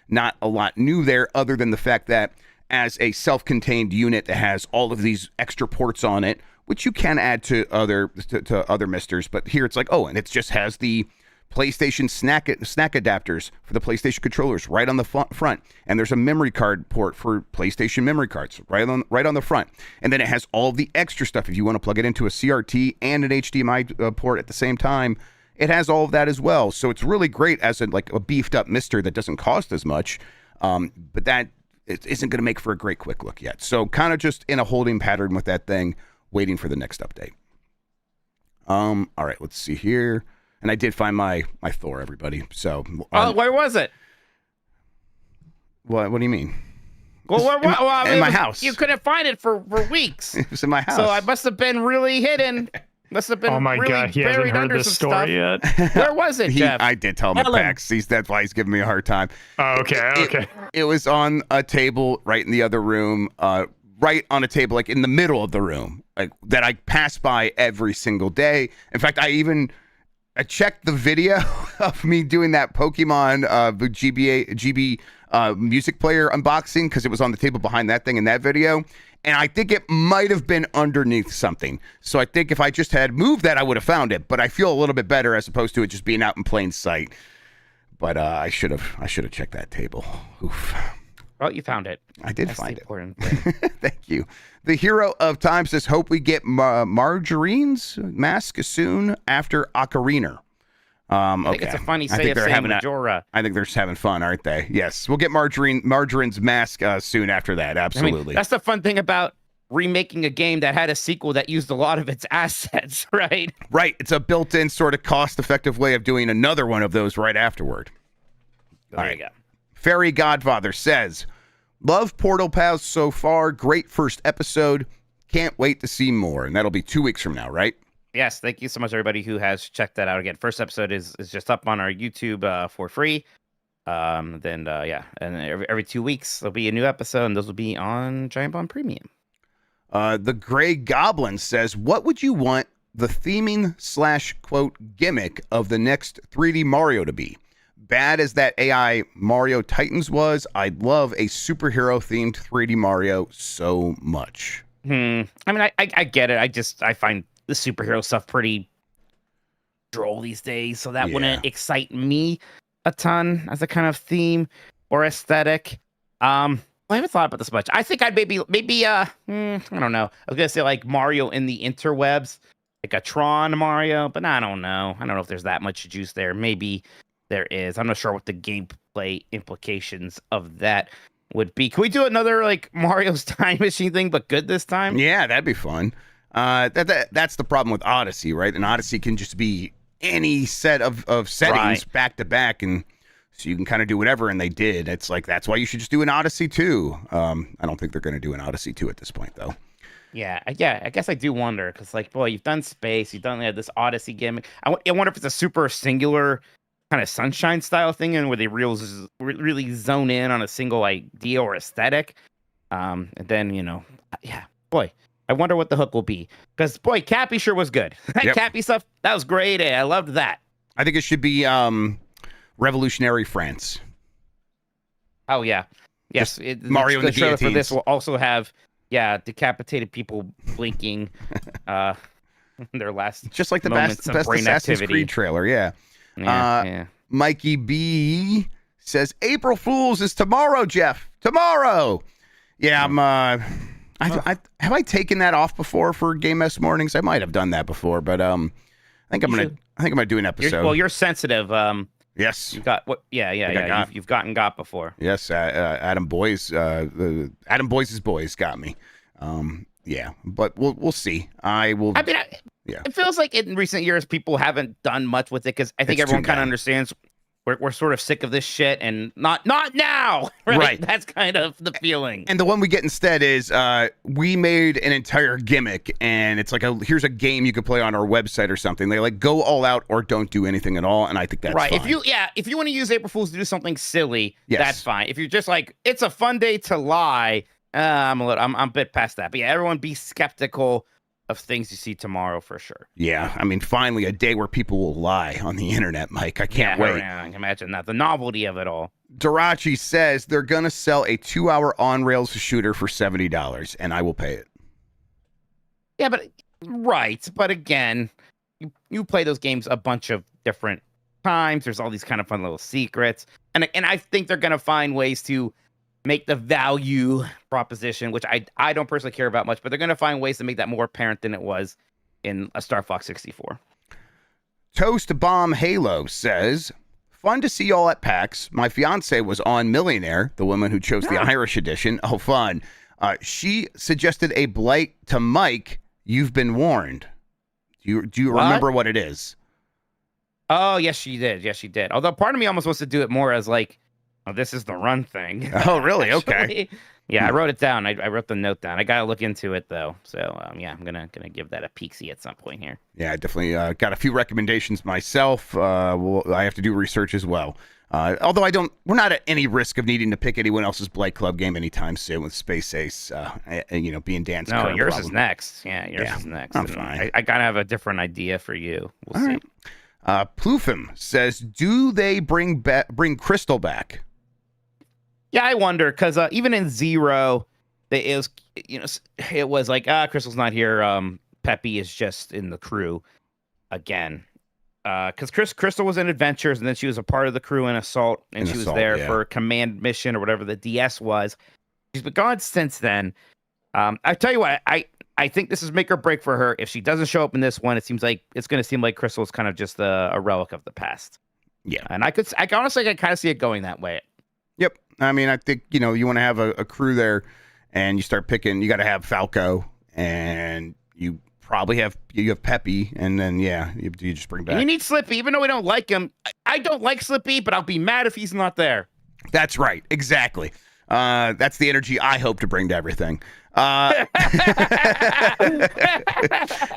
not a lot new there, other than the fact that as a self-contained unit that has all of these extra ports on it, which you can add to other Misters, but here it's and it just has the PlayStation snack adapters for the PlayStation controllers right on the front, and there's a memory card port for PlayStation memory cards right on the front, and then it has all the extra stuff if you want to plug it into a CRT and an HDMI port at the same time. It has all of that as well, so it's really great as a beefed up Mister that doesn't cost as much, but that it isn't going to make for a great quick look yet. So kind of just in a holding pattern with that thing, waiting for the next update. All right, let's see here, and I did find my Thor, everybody. So Where was it? What do you mean? Well, in my house. You couldn't find it for weeks. It was in my house. So I must have been really hidden. Must have been Oh my really god, he hasn't buried heard under this some story stuff. yet. Where was it, Jeff? I did tell him at Tell him. PAX. That's why he's giving me a hard time. Oh, okay. It was on a table right in the other room, right on a table, like in the middle of the room, like that I pass by every single day. In fact, I checked the video of me doing that Pokemon GB music player unboxing because it was on the table behind that thing in that video. And I think it might have been underneath something. So I think if I just had moved that, I would have found it. But I feel a little bit better as opposed to it just being out in plain sight. But I should have checked that table. Oof. Well, you found it. I did That's find the it. important thing. Thank you. The Hero of Time says, hope we get Marjorie's mask soon after Ocarina. I think it's a funny say of saying Majora. I think they're just having fun, aren't they? Yes. We'll get Marjorie's mask soon after that. Absolutely. I mean, that's the fun thing about remaking a game that had a sequel that used a lot of its assets, right? Right. It's a built-in sort of cost-effective way of doing another one of those right afterward. There you go. Fairy Godfather says, love Portal Paths so far. Great first episode. Can't wait to see more. And that'll be 2 weeks from now, right? Yes, thank you so much, everybody who has checked that out. Again, first episode is just up on our YouTube for free. And every 2 weeks there'll be a new episode, and those will be on Giant Bomb Premium. The Gray Goblin says, what would you want the theming / quote gimmick of the next 3D Mario to be? Bad as that AI Mario Titans was, I'd love a superhero themed 3D Mario so much. I mean, I get it. I find the superhero stuff pretty droll these days, so that wouldn't excite me a ton as a kind of theme or aesthetic. I haven't thought about this much. I think I'd maybe I don't know. I was gonna say like Mario in the interwebs, like a Tron Mario, but I don't know. I don't know if there's that much juice there. Maybe there is. I'm not sure what the gameplay implications of that would be. Can we do another like Mario's Time Machine thing, but good this time? Yeah, that'd be fun. That's the problem with Odyssey, right? And Odyssey can just be any set of settings back to back, and so you can kind of do whatever. And they did. It's like that's why you should just do an Odyssey 2. I don't think they're going to do an Odyssey 2 at this point, though. Yeah. I guess I do wonder because, like, boy, you've done space, you've done this Odyssey gimmick. I wonder if it's a super singular kind of Sunshine style thing, and where they really zone in on a single idea or aesthetic. And then boy. I wonder what the hook will be. Because, boy, Cappy sure was good. That Cappy stuff, that was great. I loved that. I think it should be Revolutionary France. Oh, yeah. Yes. Mario and the trailer for guillotines. this will also have, decapitated people blinking their last Just like the moments best of brain Assassin's activity. Creed trailer, yeah. Mikey B says, April Fool's is tomorrow, Jeff. Tomorrow. Yeah, have I taken that off before for Game S mornings? I might have done that before, but I think I'm gonna do an episode. You're sensitive. Yes. You got what? Yeah. You've gotten got before. Yes, Adam Boyes, Adam Boyes' boys got me. But we'll see. It feels like in recent years people haven't done much with it because I think It's everyone too kind of bad. understands we're sort of sick of this shit and not now. Right? That's kind of the feeling. And the one we get instead is we made an entire gimmick, and it's like here's a game you could play on our website or something. They like go all out or don't do anything at all, and I think that's right. fine. If you want to use April Fools to do something silly, Yes. that's fine. If you're just like it's a fun day to lie, I'm a bit past that. But yeah, everyone be skeptical of things you see tomorrow for sure. Yeah, I mean, finally a day where people will lie on the internet, Mike. I can't wait. Yeah, I can imagine that. The novelty of it all. Darachi says they're gonna sell a 2-hour on-rails shooter for $70, and I will pay it. Yeah, but again, you play those games a bunch of different times. There's all these kind of fun little secrets, and I think they're gonna find ways to make the value proposition, which I don't personally care about much, but they're going to find ways to make that more apparent than it was in a Star Fox 64. Toast Bomb Halo says, fun to see y'all at PAX. My fiance was on Millionaire, the woman who chose the Irish edition. Oh, fun. She suggested a blight to Mike. You've been warned. Do you remember what it is? Oh, yes, she did. Yes, she did. Although part of me almost wants to do it more as like, oh, this is the run thing. Oh, really? Okay. Yeah, I wrote it down. I wrote the note down. I gotta look into it though. So yeah, I'm gonna give that a peek-see at some point here. Yeah, I definitely got a few recommendations myself. I have to do research as well. Although we're not at any risk of needing to pick anyone else's Blight Club game anytime soon with Space Ace, being Dan's No, current yours problem. is next. Yeah, yours is next. I'm And fine. I gotta have a different idea for you. We'll All see. right. Plufim says, do they bring Crystal back? Yeah, I wonder because even in Zero, it was like Crystal's not here. Peppy is just in the crew again. Because Crystal was in Adventures, and then she was a part of the crew in Assault, and she was there for a command mission or whatever the DS was. She's been gone since then. I tell you what, I think this is make or break for her. If she doesn't show up in this one, it's going to seem like Crystal is kind of just a relic of the past. Yeah, and I honestly kind of see it going that way. Yep. I mean, I think, you want to have a crew there, and you start picking, you got to have Falco, and you probably have Peppy, and then, you just bring back. And you need Slippy, even though we don't like him. I don't like Slippy, but I'll be mad if he's not there. That's right. Exactly. That's the energy I hope to bring to everything.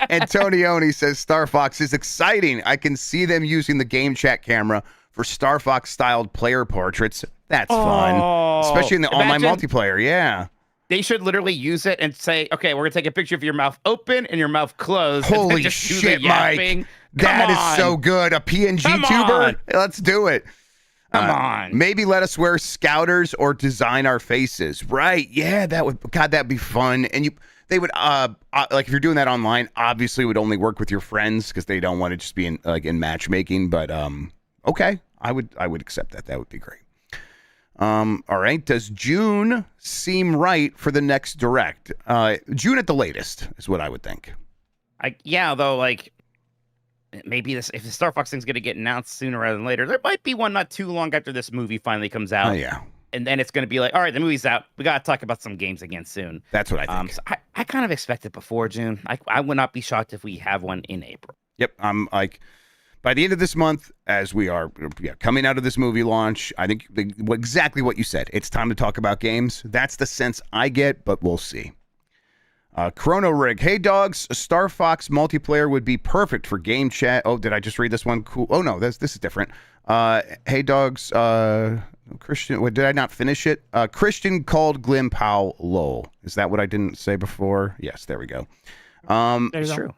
Antonioni says Star Fox is exciting. I can see them using the game chat camera for Star Fox styled player portraits. That's fun, especially in the online multiplayer. Yeah, they should literally use it and say, "Okay, we're gonna take a picture of your mouth open and your mouth closed." Holy shit, Mike! That is so good. A PNG tuber. Let's do it. Come on. Maybe let us wear scouters or design our faces. Right? Yeah, that'd be fun. And they would like if you're doing that online, obviously it would only work with your friends because they don't want to just be in matchmaking. But okay, I would accept that. That would be great. All right. Does June seem right for the next direct? June at the latest is what I would think. Though, like, maybe if the Star Fox thing's going to get announced sooner rather than later, there might be one not too long after this movie finally comes out. Oh, yeah. And then it's going to be like, all right, the movie's out. We got to talk about some games again soon. That's what I think. So I kind of expect it before June. I would not be shocked if we have one in April. Yep. I'm like, by the end of this month, as we are coming out of this movie launch, I think exactly what you said. It's time to talk about games. That's the sense I get, but we'll see. Chrono Rig. Hey, dogs. Star Fox multiplayer would be perfect for game chat. Oh, did I just read this one? Cool. Oh, no, this is different. Hey, dogs. Christian. Did I not finish it? Christian called Glim Powell lol. Is that what I didn't say before? Yes, there we go. It's true.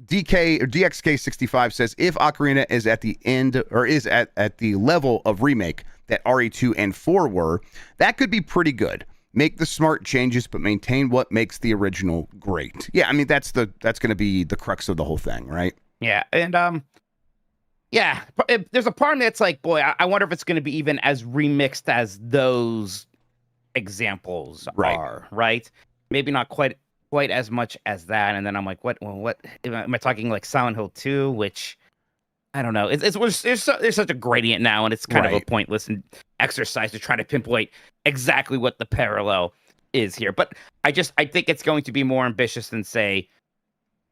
DK or DXK65 says if Ocarina is at the end or is at the level of remake that RE2 and 4 were, that could be pretty good. Make the smart changes, but maintain what makes the original great. Yeah, I mean that's going to be the crux of the whole thing, right? Yeah, and there's a part of me that's like, boy, I wonder if it's going to be even as remixed as those examples are, right? Maybe not quite as much as that. And then I'm like, what am I talking like Silent Hill 2, which I don't know. There's such a gradient now, and it's kind of a pointless exercise to try to pinpoint exactly what the parallel is here. But I think it's going to be more ambitious than, say,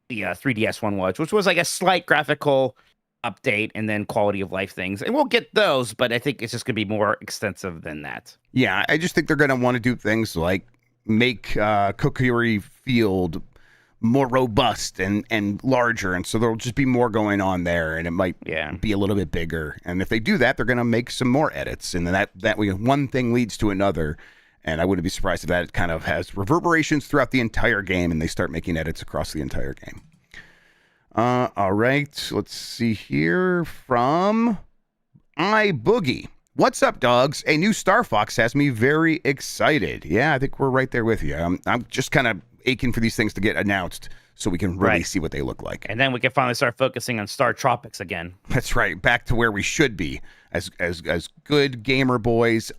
the 3DS one was, which was like a slight graphical update and then quality of life things. And we'll get those, but I think it's just going to be more extensive than that. Yeah, I just think they're going to want to do things like make Kokiri Field more robust and larger, and so there'll just be more going on there, and it might be a little bit bigger. And if they do that, they're going to make some more edits, and then that one thing leads to another. And I wouldn't be surprised if that kind of has reverberations throughout the entire game, and they start making edits across the entire game. All right, let's see here from iBoogie. What's up, dogs? A new Star Fox has me very excited. Yeah, I think we're right there with you. I'm just kind of aching for these things to get announced so we can really see what they look like. And then we can finally start focusing on Star Tropics again. That's right. Back to where we should be as good gamer boys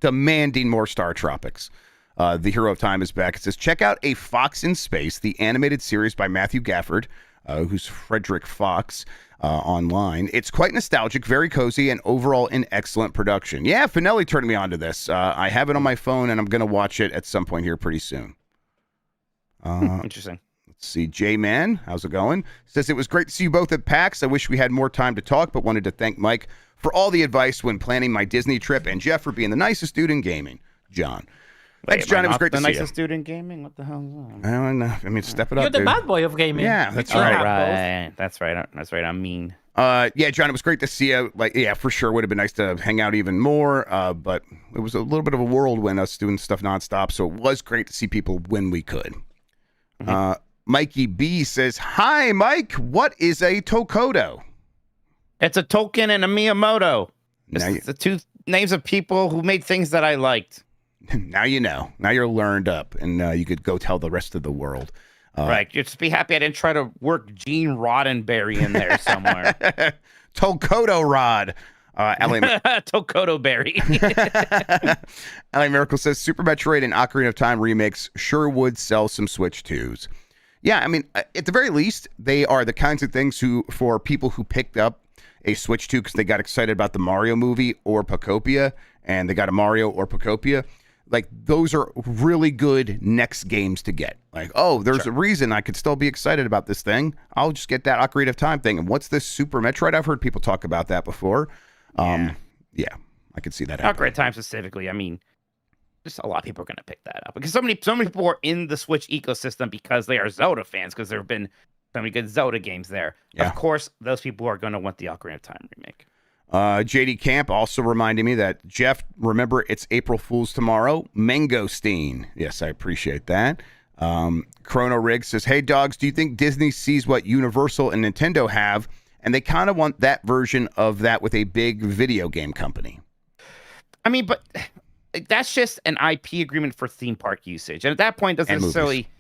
demanding more Star Tropics. The Hero of Time is back. It says, check out A Fox in Space, the animated series by Matthew Gafford, who's Frederick Fox, online. It's quite nostalgic, very cozy, and overall an excellent production. Yeah, Finelli turned me on to this. I have it on my phone, and I'm going to watch it at some point here pretty soon. Interesting. Let's see. J-Man, how's it going? Says, it was great to see you both at PAX. I wish we had more time to talk, but wanted to thank Mike for all the advice when planning my Disney trip and Jeff for being the nicest dude in gaming. John. Thanks, John. It was great to the see you. nicest dude in gaming. What the hell is that? I don't know. I mean, step it up, You're the dude. bad boy of gaming. Yeah, that's You right. have both. Right. That's right. That's right. I'm mean. Yeah, John, it was great to see you. Like, yeah, for sure. Would have been nice to hang out even more. But it was a little bit of a whirlwind, us doing stuff nonstop. So it was great to see people when we could. Mikey B says, "Hi, Mike. What is a Tokoto?" It's a Tolkien and a Miyamoto. Now It's the two names of people who made things that I liked. Now you know. Now you're learned up, and you could go tell the rest of the world. Right. Just be happy I didn't try to work Gene Roddenberry in there somewhere. Tokoto Rod. Tokoto Berry. LA Miracle says Super Metroid and Ocarina of Time remakes sure would sell some Switch 2s. Yeah, I mean, at the very least, they are the kinds of things for people who picked up a Switch 2 because they got excited about the Mario movie or Pocopia, and they got a Mario or Pocopia. Like, those are really good next games to get. Like, oh, there's a reason I could still be excited about this thing. I'll just get that Ocarina of Time thing. And what's this Super Metroid? I've heard people talk about that before. Yeah, I could see that happening. Ocarina of Time specifically, I mean, just a lot of people are going to pick that up because so many people are in the Switch ecosystem because they are Zelda fans because there have been so many good Zelda games there. Yeah. Of course, those people are going to want the Ocarina of Time remake. JD Camp also reminding me that, Jeff, remember it's April Fool's tomorrow. Mangosteen. Yes, I appreciate that. Chrono Rig says, "Hey, dogs, do you think Disney sees what Universal and Nintendo have, and they kind of want that version of that with a big video game company?" I mean, but that's just an IP agreement for theme park usage. And at that point, doesn't And necessarily... movies.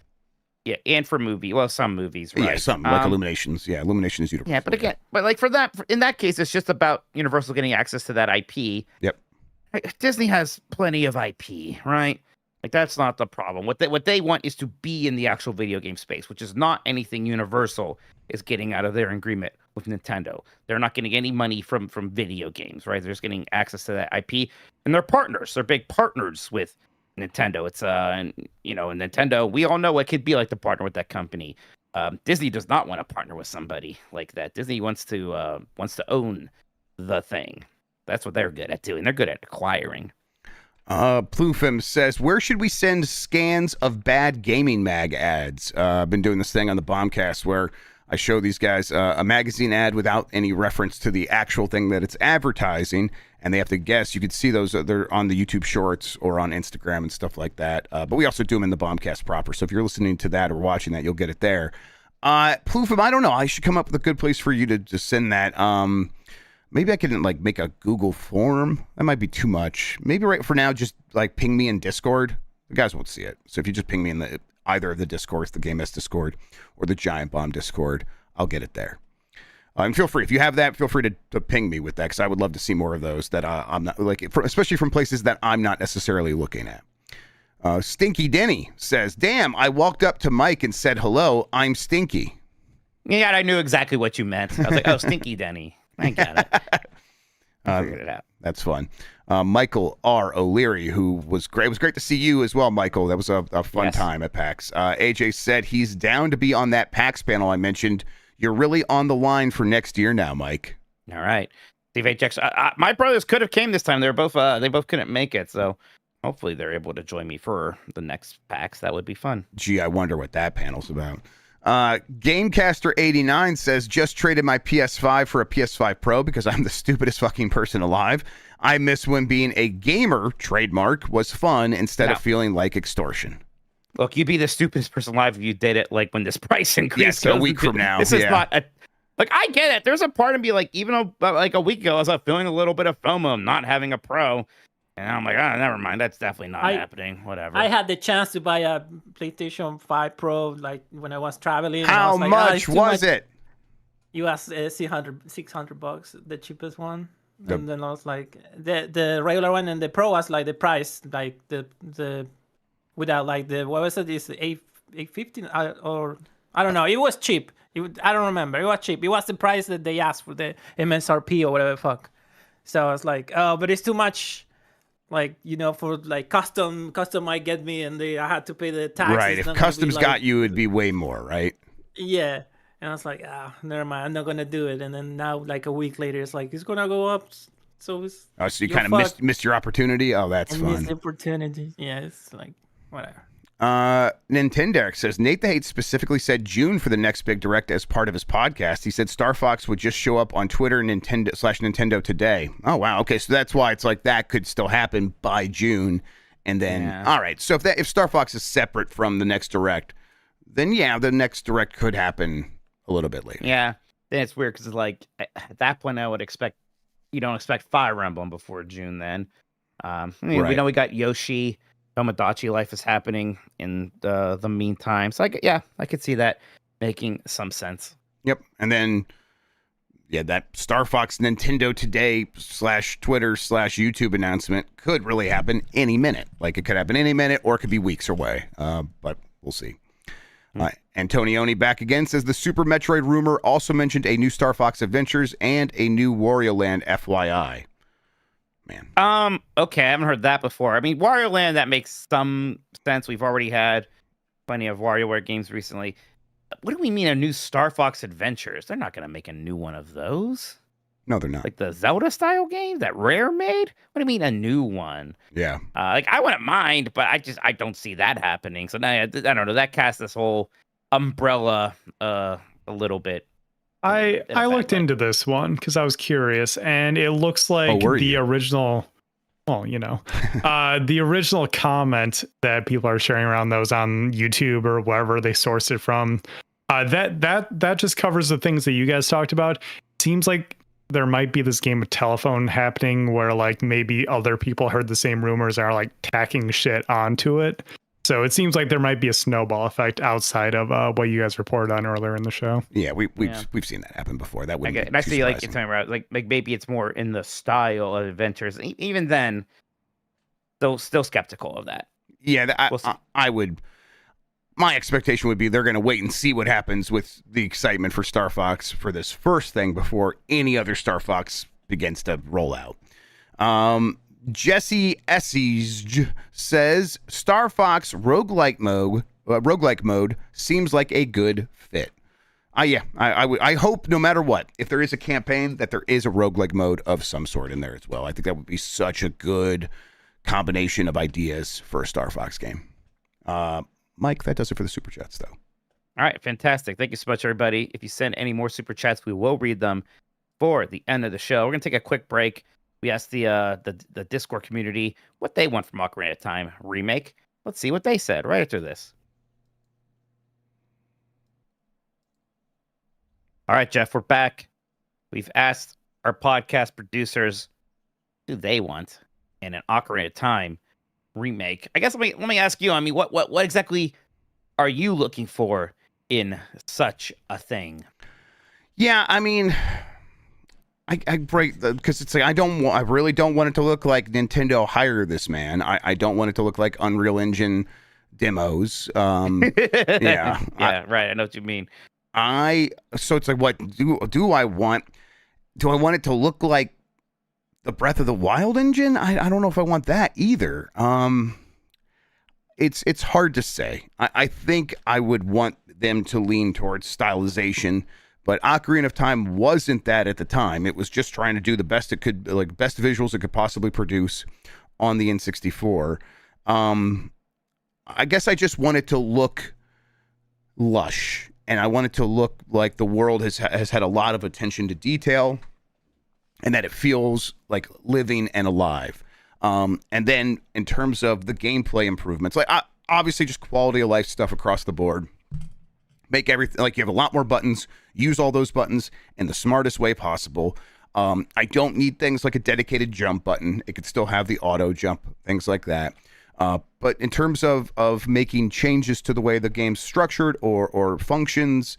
Yeah, and for movie. Well, some movies, right? Yeah, some like Illuminations. Yeah, Illumination is Universal. Yeah, but again, but like in that case, it's just about Universal getting access to that IP. Yep. Disney has plenty of IP, right? Like that's not the problem. What they want is to be in the actual video game space, which is not anything Universal is getting out of their agreement with Nintendo. They're not getting any money from video games, right? They're just getting access to that IP, and they're partners. They're big partners with Nintendo. It's and Nintendo, we all know what could be like to partner with that company. Disney does not want to partner with somebody like that. Disney wants to own the thing. That's what they're good at doing. They're good at acquiring. Plufim says, "Where should we send scans of bad gaming mag ads?" I've been doing this thing on the Bombcast where I show these guys a magazine ad without any reference to the actual thing that it's advertising, and they have to guess. You can see those. They're on the YouTube Shorts or on Instagram and stuff like that. But we also do them in the Bombcast proper. So if you're listening to that or watching that, you'll get it there. Plufim, I don't know. I should come up with a good place for you to send that. Maybe I can like make a Google form. That might be too much. Maybe right for now, just like ping me in Discord. The guys won't see it. So if you just ping me in either of the Discords, the Game S Discord or the Giant Bomb Discord, I'll get it there. And feel free, if you have that, feel free to ping me with that, because I would love to see more of those that I'm not like, especially from places that I'm not necessarily looking at. Stinky Denny says, "Damn, I walked up to Mike and said hello. I'm Stinky." Yeah, I knew exactly what you meant. I was like, "Oh, Stinky Denny." I got it. I figured it out. That's fun. Michael R. O'Leary, who was great. It was great to see you as well, Michael. That was a fun time at PAX. AJ said he's down to be on that PAX panel I mentioned. You're really on the line for next year now, Mike. All right. Steve HX. My brothers could have came this time. They both couldn't make it, so hopefully they're able to join me for the next PAX. That would be fun. Gee, I wonder what that panel's about. Gamecaster89 says, "Just traded my PS5 for a PS5 Pro because I'm the stupidest fucking person alive. I miss when being a gamer, trademark, was fun instead of feeling like extortion." Look, you'd be the stupidest person alive if you did it like when this price increase. Yes, a week from now. This is not like, I get it. There's a part of me like, even though like a week ago I was feeling a little bit of FOMO not having a Pro. And I'm like, never mind. That's definitely not happening. Whatever. I had the chance to buy a PlayStation 5 Pro like when I was traveling. How was like, much was it? US $600, the cheapest one. And then I was like, the regular one and the Pro was like the price, like the without like the, what was it? Is $815 or I don't know. It was cheap. I don't remember. It was cheap. It was the price that they asked for the MSRP or whatever the fuck. So I was like, oh, but it's too much. Like, for like custom might get me, and I had to pay the taxes. Right, if customs got you, it'd be way more, right? Yeah, and I was like, never mind, I'm not gonna do it. And then now, like a week later, it's like it's gonna go up So it's So you you're kind of fucked. missed your opportunity. Oh, that's I missed fun. the opportunity. Yeah, it's like whatever. Nintendogs says Nate the Hate specifically said June for the next big direct as part of his podcast. He said Star Fox would just show up on Twitter Nintendo Today. Oh wow, okay, so that's why it's like that could still happen by June, and then all right. So if Star Fox is separate from the next direct, then yeah, the next direct could happen a little bit later. Yeah, then it's weird because like at that point I would expect you don't expect Fire Emblem before June. Then we know we got Yoshi. Tomodachi Life is happening in the meantime. So I could see that making some sense. Yep. And then that Star Fox Nintendo Today /Twitter /YouTube announcement could really happen any minute. Like it could happen any minute or it could be weeks away. But we'll see. Antonioni back again says the Super Metroid rumor also mentioned a new Star Fox Adventures and a new Wario Land FYI. Man. Okay, I haven't heard that before. I mean, Wario Land, that makes some sense. We've already had plenty of WarioWare games recently. What do we mean a new Star Fox Adventures? They're not going to make a new one of those. No, they're not. Like the Zelda style game that Rare made? What do you mean a new one? Yeah. Like I wouldn't mind, but I don't see that happening. So now I don't know. That casts this whole umbrella a little bit. I looked into this one because I was curious, and it looks like the original. Well, the original comment that people are sharing around those on YouTube or wherever they sourced it from. That just covers the things that you guys talked about. Seems like there might be this game of telephone happening where like maybe other people heard the same rumors and are like tacking shit onto it. So it seems like there might be a snowball effect outside of what you guys reported on earlier in the show. Yeah, we've seen that happen before. That would. And I see like you're talking about like maybe it's more in the style of Adventures. Even then, still skeptical of that. Yeah, I would. My expectation would be they're going to wait and see what happens with the excitement for Star Fox for this first thing before any other Star Fox begins to roll out. Jesse Esses says Star Fox roguelike mode seems like a good fit. I hope no matter what, if there is a campaign, that there is a roguelike mode of some sort in there as well. I think that would be such a good combination of ideas for a Star Fox game. Mike, that does it for the Super Chats, though. All right, fantastic. Thank you so much, everybody. If you send any more Super Chats, we will read them for the end of the show. We're going to take a quick break. We asked the Discord community what they want from Ocarina of Time remake. Let's see what they said right after this. All right, Jeff, we're back. We've asked our podcast producers what do they want in an Ocarina of Time remake. I guess let me ask you. I mean, what exactly are you looking for in such a thing? Yeah, I mean, I break because it's like I really don't want it to look like Nintendo hired this man. I don't want it to look like Unreal Engine demos. Yeah, right. I know what you mean. So it's like, what do I want? Do I want it to look like the Breath of the Wild engine? I don't know if I want that either. It's hard to say. I think I would want them to lean towards stylization. But Ocarina of Time wasn't that at the time. It was just trying to do the best it could, like best visuals it could possibly produce on the N64. I guess I just want it to look lush, and I want it to look like the world has had a lot of attention to detail, and that it feels like living and alive. And then in terms of the gameplay improvements, like obviously just quality of life stuff across the board. Make everything like you have a lot more buttons. Use all those buttons in the smartest way possible. I don't need things like a dedicated jump button. It could still have the auto jump, things like that. But in terms of making changes to the way the game's structured or functions,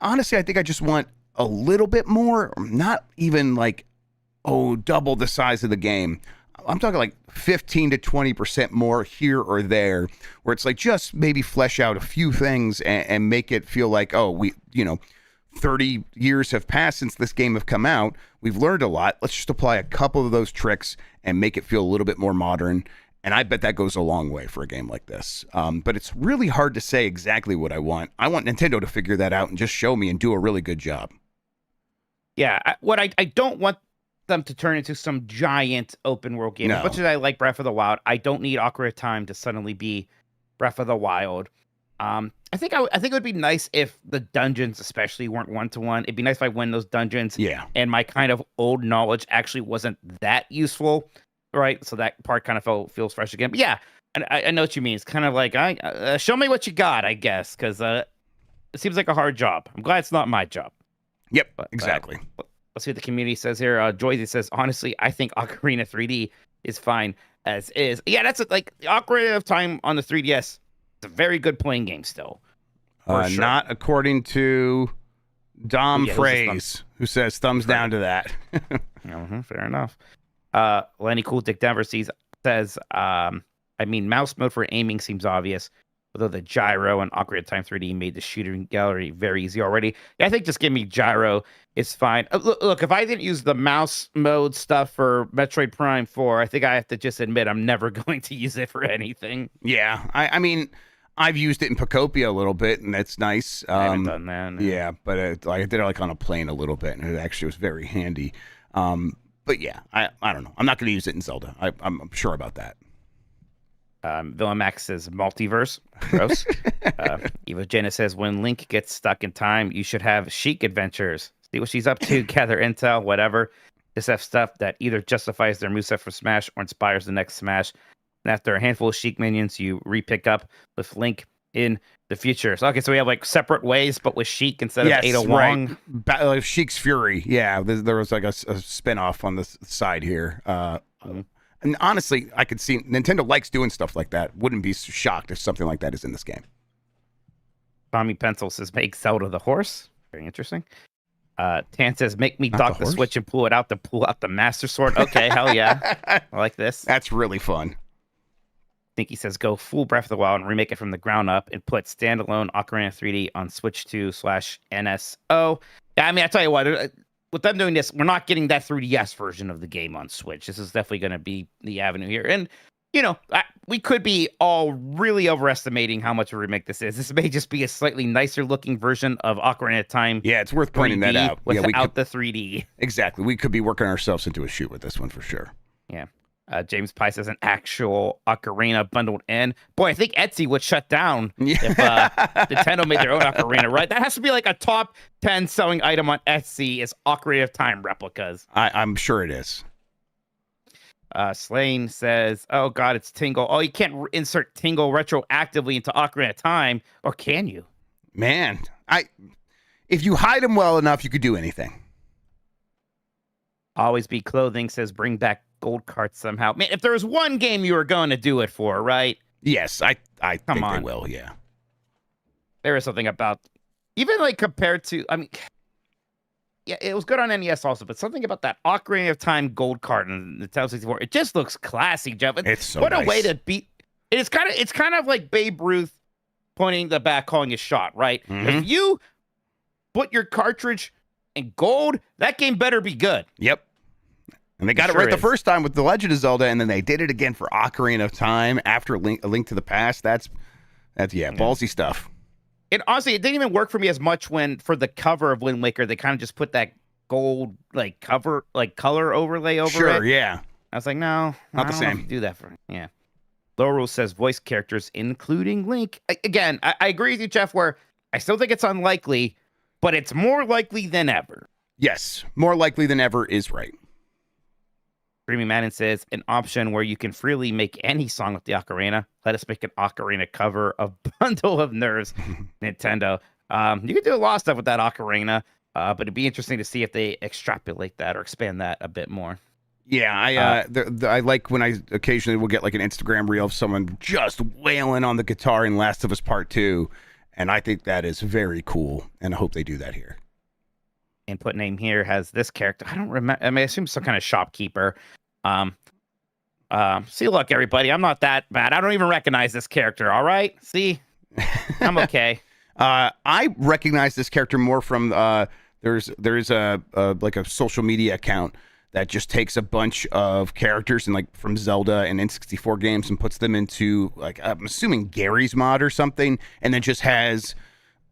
honestly, I think I just want a little bit more. Not even like, double the size of the game. I'm talking like 15 to 20% more here or there, where it's like just maybe flesh out a few things and make it feel like, 30 years have passed since this game have come out. We've learned a lot. Let's just apply a couple of those tricks and make it feel a little bit more modern. And I bet that goes a long way for a game like this. But it's really hard to say exactly what I want. I want Nintendo to figure that out and just show me and do a really good job. Yeah, what I don't want them to turn into some giant open world game. As much as I like Breath of the Wild, I don't need Ocarina of Time to suddenly be Breath of the Wild. I think it would be nice if the dungeons especially weren't 1-to-1. It'd be nice if I win those dungeons. Yeah. And my kind of old knowledge actually wasn't that useful, right? So that part kind of feels fresh again. But yeah, I know what you mean. It's kind of like, show me what you got, I guess, because it seems like a hard job. I'm glad it's not my job. Yep, but, exactly. Let's see what the community says here. Joyzy says, honestly, I think Ocarina 3D is fine as is. Yeah, that's like Ocarina of Time on the 3DS. It's a very good playing game still. Sure. Not according to Dom Phrase, who says thumbs down to that. Fair enough. Lenny Cool Dick Denver says, mouse mode for aiming seems obvious, although the gyro and Ocarina of Time 3D made the shooting gallery very easy already. I think just give me gyro is fine. Look, if I didn't use the mouse mode stuff for Metroid Prime 4, I think I have to just admit I'm never going to use it for anything. Yeah, I mean, I've used it in Pocopia a little bit, and that's nice. I haven't done that. Yeah, but I did it like on a plane a little bit, and it actually was very handy. But yeah, I don't know. I'm not going to use it in Zelda. I'm sure about that. Villain Max says multiverse. Gross. Eva Jenna says when Link gets stuck in time, you should have Sheik adventures. See what she's up to, gather intel, whatever. Just have stuff that either justifies their moveset for Smash or inspires the next Smash. And after a handful of Sheik minions, you re-pick up with Link in the future. So, okay, so we have like separate ways, but with Sheik instead of Ada Wong. Right. Sheik's Fury. Yeah, there was like a spin-off on the side here. And honestly, I could see Nintendo likes doing stuff like that. Wouldn't be shocked if something like that is in this game. Tommy Pencil says, make Zelda the horse. Very interesting. Tan says, make me dock the Switch and pull it out to pull out the Master Sword. Okay, hell yeah. I like this. That's really fun. Stinky says, go full Breath of the Wild and remake it from the ground up and put standalone Ocarina 3D on Switch 2/NSO. Yeah, I mean, I tell you what, with them doing this, we're not getting that 3DS version of the game on Switch. This is definitely going to be the avenue here. And, you know, we could be all really overestimating how much of a remake this is. This may just be a slightly nicer looking version of Ocarina of Time. Yeah, it's worth pointing that out. Without the 3D. Exactly. We could be working ourselves into a shoot with this one for sure. Yeah. James Pye says an actual Ocarina bundled in. Boy, I think Etsy would shut down if Nintendo made their own Ocarina, right? That has to be like a top 10 selling item on Etsy is Ocarina of Time replicas. I'm sure it is. Slane says, oh God, it's Tingle. Oh, you can't insert Tingle retroactively into Ocarina of Time, or can you? Man, if you hide them well enough, you could do anything. Always Be Clothing says, bring back gold carts somehow. Man, if there was one game you were going to do it for, right? Yes, I think they will, yeah. There is something about, even like compared to, I mean, yeah, it was good on NES also, but something about that Ocarina of Time gold cart in the Nintendo 64, it just looks classy, Jeff. It's so what nice. A way to beat, it's kind of like Babe Ruth pointing the back, calling a shot, right? Mm-hmm. If you put your cartridge in gold, that game better be good. Yep. And they got it right the first time with The Legend of Zelda, and then they did it again for Ocarina of Time after A Link to the Past. That's ballsy stuff. And honestly, it didn't even work for me as much when, for the cover of Wind Waker, they kind of just put that gold like cover, like color overlay over it. Sure, yeah. I was like, no, not the same. Do that for yeah. Laurel says voice characters, including Link. Again, I agree with you, Jeff. Where I still think it's unlikely, but it's more likely than ever. Yes, more likely than ever is right. Dreamy Madden says, an option where you can freely make any song with the ocarina. Let us make an ocarina cover of Bundle of Nerves, Nintendo. You can do a lot of stuff with that ocarina, but it'd be interesting to see if they extrapolate that or expand that a bit more. Yeah, I like when I occasionally will get like an Instagram reel of someone just wailing on the guitar in Last of Us Part 2, and I think that is very cool, and I hope they do that here. Input name here has this character. I don't remember. I mean, I assume some kind of shopkeeper. See, look, everybody, I'm not that bad. I don't even recognize this character. All right, see, I'm okay. I recognize this character more from there's a like a social media account that just takes a bunch of characters and like from Zelda and N64 games and puts them into like I'm assuming Gary's mod or something, and then just has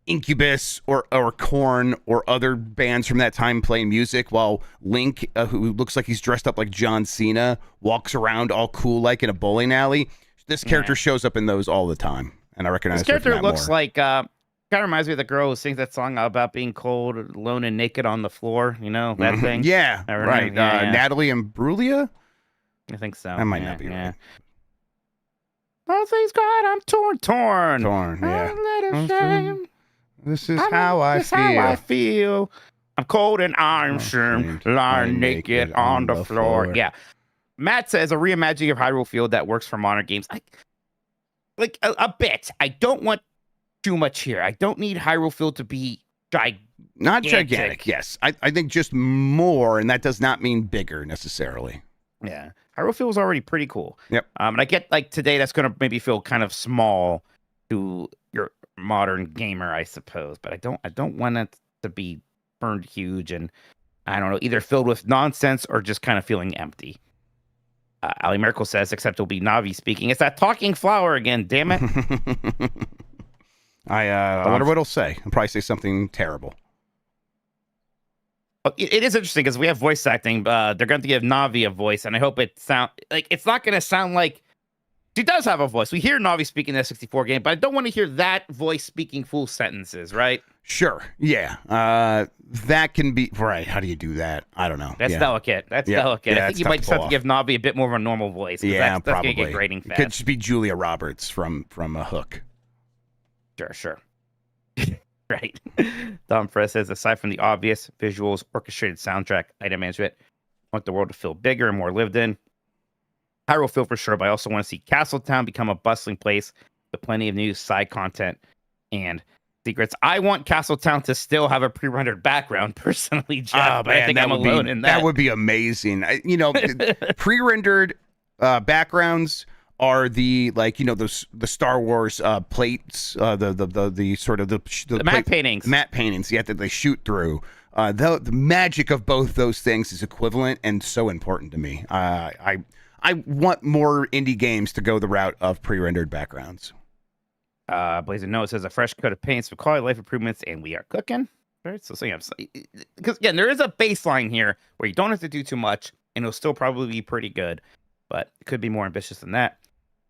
Incubus or Korn or other bands from that time playing music while Link, who looks like he's dressed up like John Cena, walks around all cool like in a bowling alley. This character shows up in those all the time, and I recognize this character looks more. like kind of reminds me of the girl who sings that song about being cold, alone, and naked on the floor. You know that thing? Yeah, right. Natalie Imbruglia? I think so. That might not be right. All things God, I'm torn. Yeah. A little shame. This is how I feel. I'm cold and I'm ashamed, lying naked on the floor. Yeah. Matt says a reimagining of Hyrule Field that works for modern games. Like a bit. I don't want too much here. I don't need Hyrule Field to be gigantic. Not gigantic, yes. I think just more, and that does not mean bigger necessarily. Yeah. Hyrule Field was already pretty cool. Yep. And I get like today that's going to maybe feel kind of small to your modern gamer, I suppose, but I don't want it to be burned huge and I don't know, either filled with nonsense or just kind of feeling empty. Ali Merkel says, except it'll be Navi speaking. It's that talking flower again, damn it. I wonder what he'll say. He'll probably say something terrible. It is interesting because we have voice acting. They're going to give Navi a voice, and I hope it's not going to sound like she does have a voice. We hear Navi speaking in the 64 game, but I don't want to hear that voice speaking full sentences, right? Sure. Yeah. That can be right. How do you do that? I don't know. That's delicate. That's delicate. Yeah, I think you might just have to give Navi a bit more of a normal voice. Yeah, that's probably. Going to get grating fast. It could just be Julia Roberts from a Hook. Sure. Right. Dom Fred says, aside from the obvious visuals, orchestrated soundtrack, item management, I want the world to feel bigger and more lived in. Hyrule Field for sure, but I also want to see Castletown become a bustling place with plenty of new side content and secrets. I want Castletown to still have a pre-rendered background, personally, Jeff. But I think I'm alone in that. That would be amazing. Pre-rendered backgrounds are the the Star Wars plates, the sort of the matte paintings. Matte paintings, that they shoot through. The magic of both those things is equivalent and so important to me. I want more indie games to go the route of pre-rendered backgrounds. Blazing Noah says a fresh coat of paint, some quality life improvements, and we are cooking. Right, so because again, there is a baseline here where you don't have to do too much, and it'll still probably be pretty good, but it could be more ambitious than that.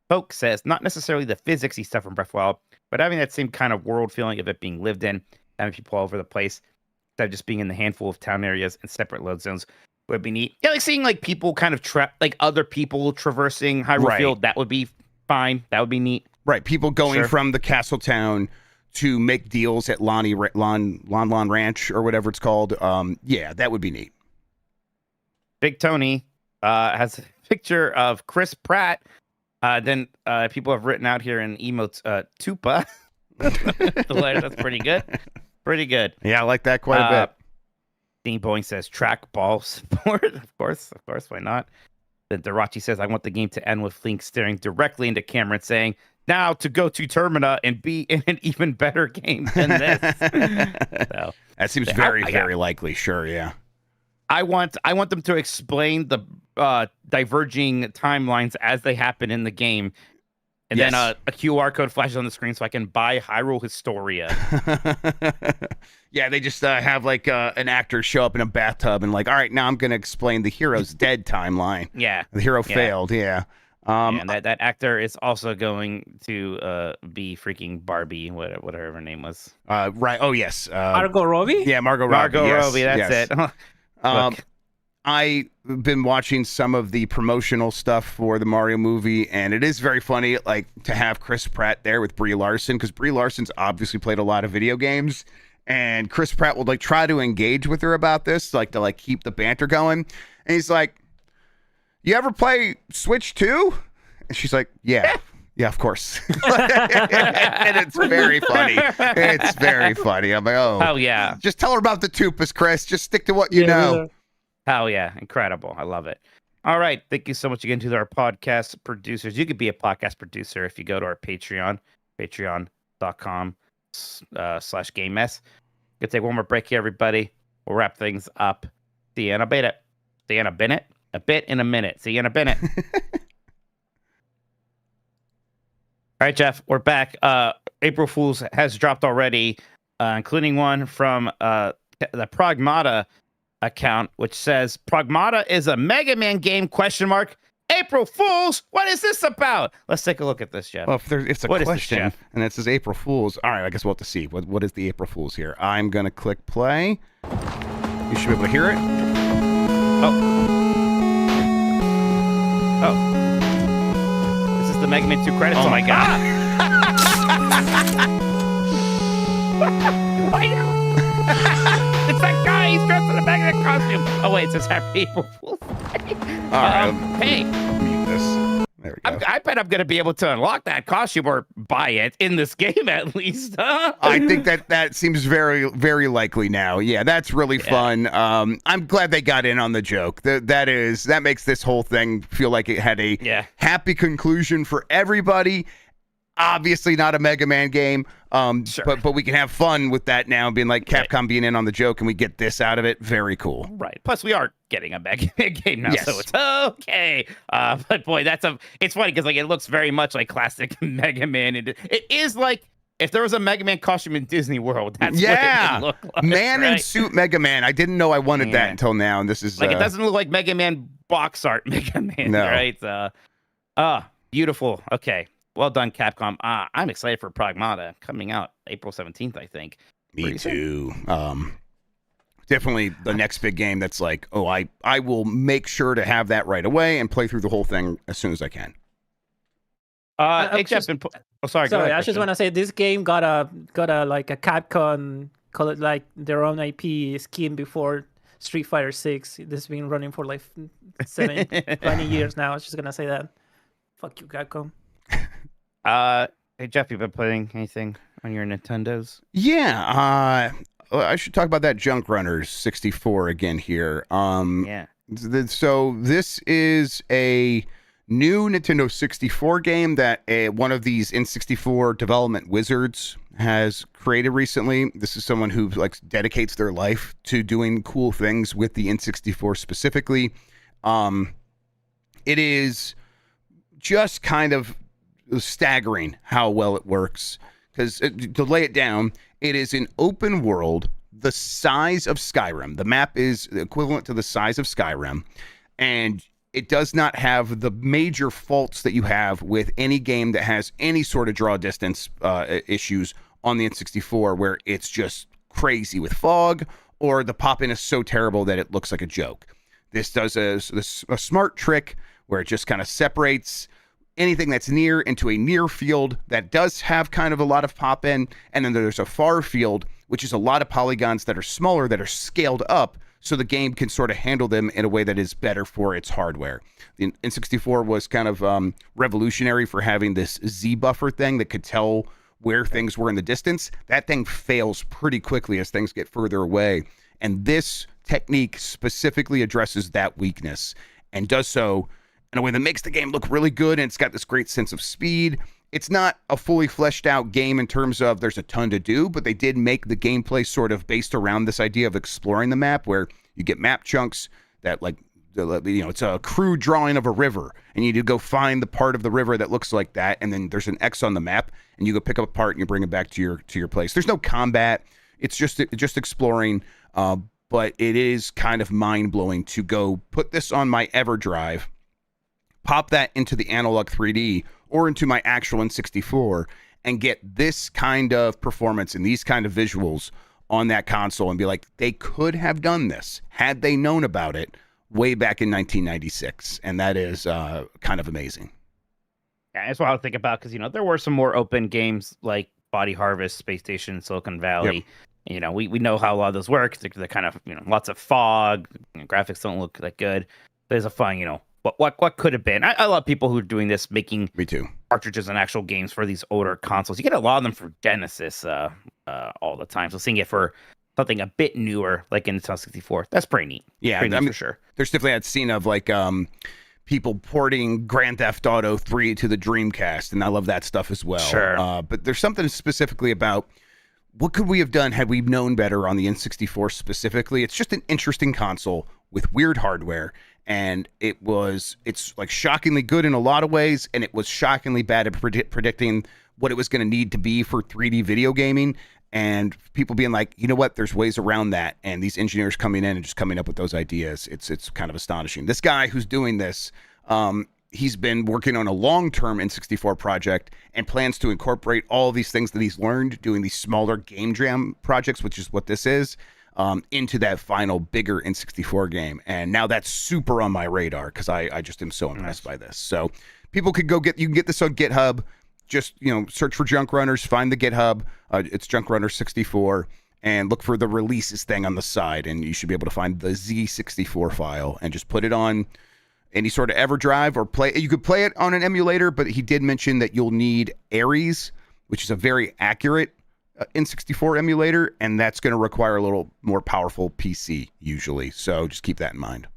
Folk says not necessarily the physicsy stuff from Breath of the Wild, but having that same kind of world feeling of it being lived in, having people all over the place, instead of just being in the handful of town areas and separate load zones would be neat. Yeah, like seeing like people kind of like other people traversing Hyrule Field, that would be fine. That would be neat. Right, people going from the castle town to make deals at Lon Ranch or whatever it's called. Yeah, that would be neat. Big Tony has a picture of Chris Pratt. Then people have written out here in emotes, Tupa. That's pretty good. Pretty good. Yeah, I like that quite a bit. Dean Boeing says track ball support. Of course, why not? Then Darachi says, I want the game to end with Link staring directly into camera and saying, now to go to Termina and be in an even better game than this. So, that seems very likely. Sure, yeah. I want them to explain the diverging timelines as they happen in the game. And then a QR code flashes on the screen so I can buy Hyrule Historia. Yeah, they just have like an actor show up in a bathtub and like, all right, now I'm going to explain the hero's dead timeline. Yeah. The hero failed, yeah. And that actor is also going to be freaking Barbie, whatever her name was. Right. Oh, yes. Margot Robbie? Yeah, Margot Robbie. That's it. I've been watching some of the promotional stuff for the Mario movie, and it is very funny, like, to have Chris Pratt there with Brie Larson, because Brie Larson's obviously played a lot of video games, and Chris Pratt will, like, try to engage with her about this, like, to, like, keep the banter going, and he's like, you ever play Switch 2? And she's like, yeah, of course. And it's very funny. It's very funny. I'm like, oh. Hell yeah. Just tell her about the Tupas, Chris. Just stick to what you know. Hell yeah. Incredible. I love it. All right. Thank you so much again to our podcast producers. You could be a podcast producer if you go to our Patreon, patreon.com/GameMess. We'll take one more break here, everybody. We'll wrap things up. See you in a bit. See you in a minute. A bit in a minute. See you in a minute. All right, Jeff, we're back. April Fool's has dropped already. including one from the Pragmata account, which says Pragmata is a Mega Man game ? April Fools. What is this about? Let's take a look at this, Jeff. Well, if it's a What is this, question Jeff? and it says April Fools, all right, I guess we'll have to see. What is the April Fools here? I'm going to click play. You should be able to hear it. Oh. This is the Mega Man 2 credits. Oh, my God. It's that guy. He's dressed in a Mega Man costume. Oh, wait. It says Happy April Fool's Day. All right. Hey. Mute this. There we go. I bet I'm going to be able to unlock that costume or buy it in this game at least. I think that seems very, very likely now. Yeah, that's really fun. I'm glad they got in on the joke. That makes this whole thing feel like it had a happy conclusion for everybody. Obviously not a Mega Man game, Sure. but we can have fun with that now, being like Capcom being in on the joke, and we get this out of it. Very cool. Right. Plus, we are getting a Mega Man game now, Yes. so it's okay. But boy, it's funny because like it looks very much like classic Mega Man. It is like if there was a Mega Man costume in Disney World. That's what it would look like. Man in right? suit Mega Man. I didn't know I wanted that until now, and this is like it doesn't look like Mega Man box art Mega Man, No. right? Beautiful. Okay. Well done, Capcom. I'm excited for Pragmata coming out April 17th, I think. Me too. Definitely the next big game that's like, I will make sure to have that right away and play through the whole thing as soon as I can. Sorry. Sorry, go ahead, I just want to say this game got a like a Capcom, call it like their own IP scheme before Street Fighter 6. This has been running for like 20 years now. I was just gonna say that. Fuck you, Capcom. Hey Jeff, you been playing anything on your Nintendos? Yeah, I should talk about that Junk Runners 64 again here. So this is a new Nintendo 64 game that one of these N64 development wizards has created recently. This is someone who like dedicates their life to doing cool things with the N64 specifically. It is just kind of staggering how well it works, because to lay it down, it is an open world the size of Skyrim. The map is equivalent to the size of Skyrim, and it does not have the major faults that you have with any game that has any sort of draw distance issues on the N64, where it's just crazy with fog, or the pop-in is so terrible that it looks like a joke. This does a smart trick where it just kind of separates anything that's near into a near field that does have kind of a lot of pop in, and then there's a far field, which is a lot of polygons that are smaller, that are scaled up, so the game can sort of handle them in a way that is better for its hardware. The N64 was kind of revolutionary for having this Z buffer thing that could tell where things were in the distance. That thing fails pretty quickly as things get further away, and this technique specifically addresses that weakness and does so in a way that makes the game look really good, and it's got this great sense of speed. It's not a fully fleshed out game in terms of there's a ton to do, but they did make the gameplay sort of based around this idea of exploring the map, where you get map chunks that like, it's a crude drawing of a river, and you need to go find the part of the river that looks like that, and then there's an X on the map, and you go pick up a part and you bring it back to your place. There's no combat. It's just exploring, but it is kind of mind-blowing to go put this on my EverDrive, pop that into the Analog 3D or into my actual N64, and get this kind of performance and these kind of visuals on that console, and be like, they could have done this had they known about it way back in 1996. And that is kind of amazing. Yeah, that's what I would think about, because, there were some more open games like Body Harvest, Space Station, Silicon Valley. Yep. We know how a lot of those work. They're kind of, lots of fog. Graphics don't look that good. There's a fun, what could have been. I love people who are doing this, making Me too. cartridges and actual games for these older consoles. You get a lot of them for Genesis all the time. So seeing it for something a bit newer, like in Nintendo 64, that's pretty neat. Yeah, pretty neat for sure. There's definitely that scene of like people porting Grand Theft Auto 3 to the Dreamcast, and I love that stuff as well. Sure. But there's something specifically about what could we have done had we known better on the N64 specifically. It's just an interesting console with weird hardware. And it's like shockingly good in a lot of ways, and it was shockingly bad at predicting what it was going to need to be for 3D video gaming. and people being like, you know what, there's ways around that, and these engineers coming in and just coming up with those ideas. It's kind of astonishing. This guy who's doing this, he's been working on a long-term N64 project and plans to incorporate all these things that he's learned doing these smaller game jam projects, which is what this is, into that final bigger N64 game. And now that's super on my radar because I just am so impressed by this. So people could you can get this on GitHub. Just, search for Junk Runners, find the GitHub. It's Junk Runners 64, and look for the releases thing on the side, and you should be able to find the Z64 file and just put it on any sort of EverDrive or play. You could play it on an emulator, but he did mention that you'll need Ares, which is a very accurate N64 emulator, and that's going to require a little more powerful PC usually. So just keep that in mind.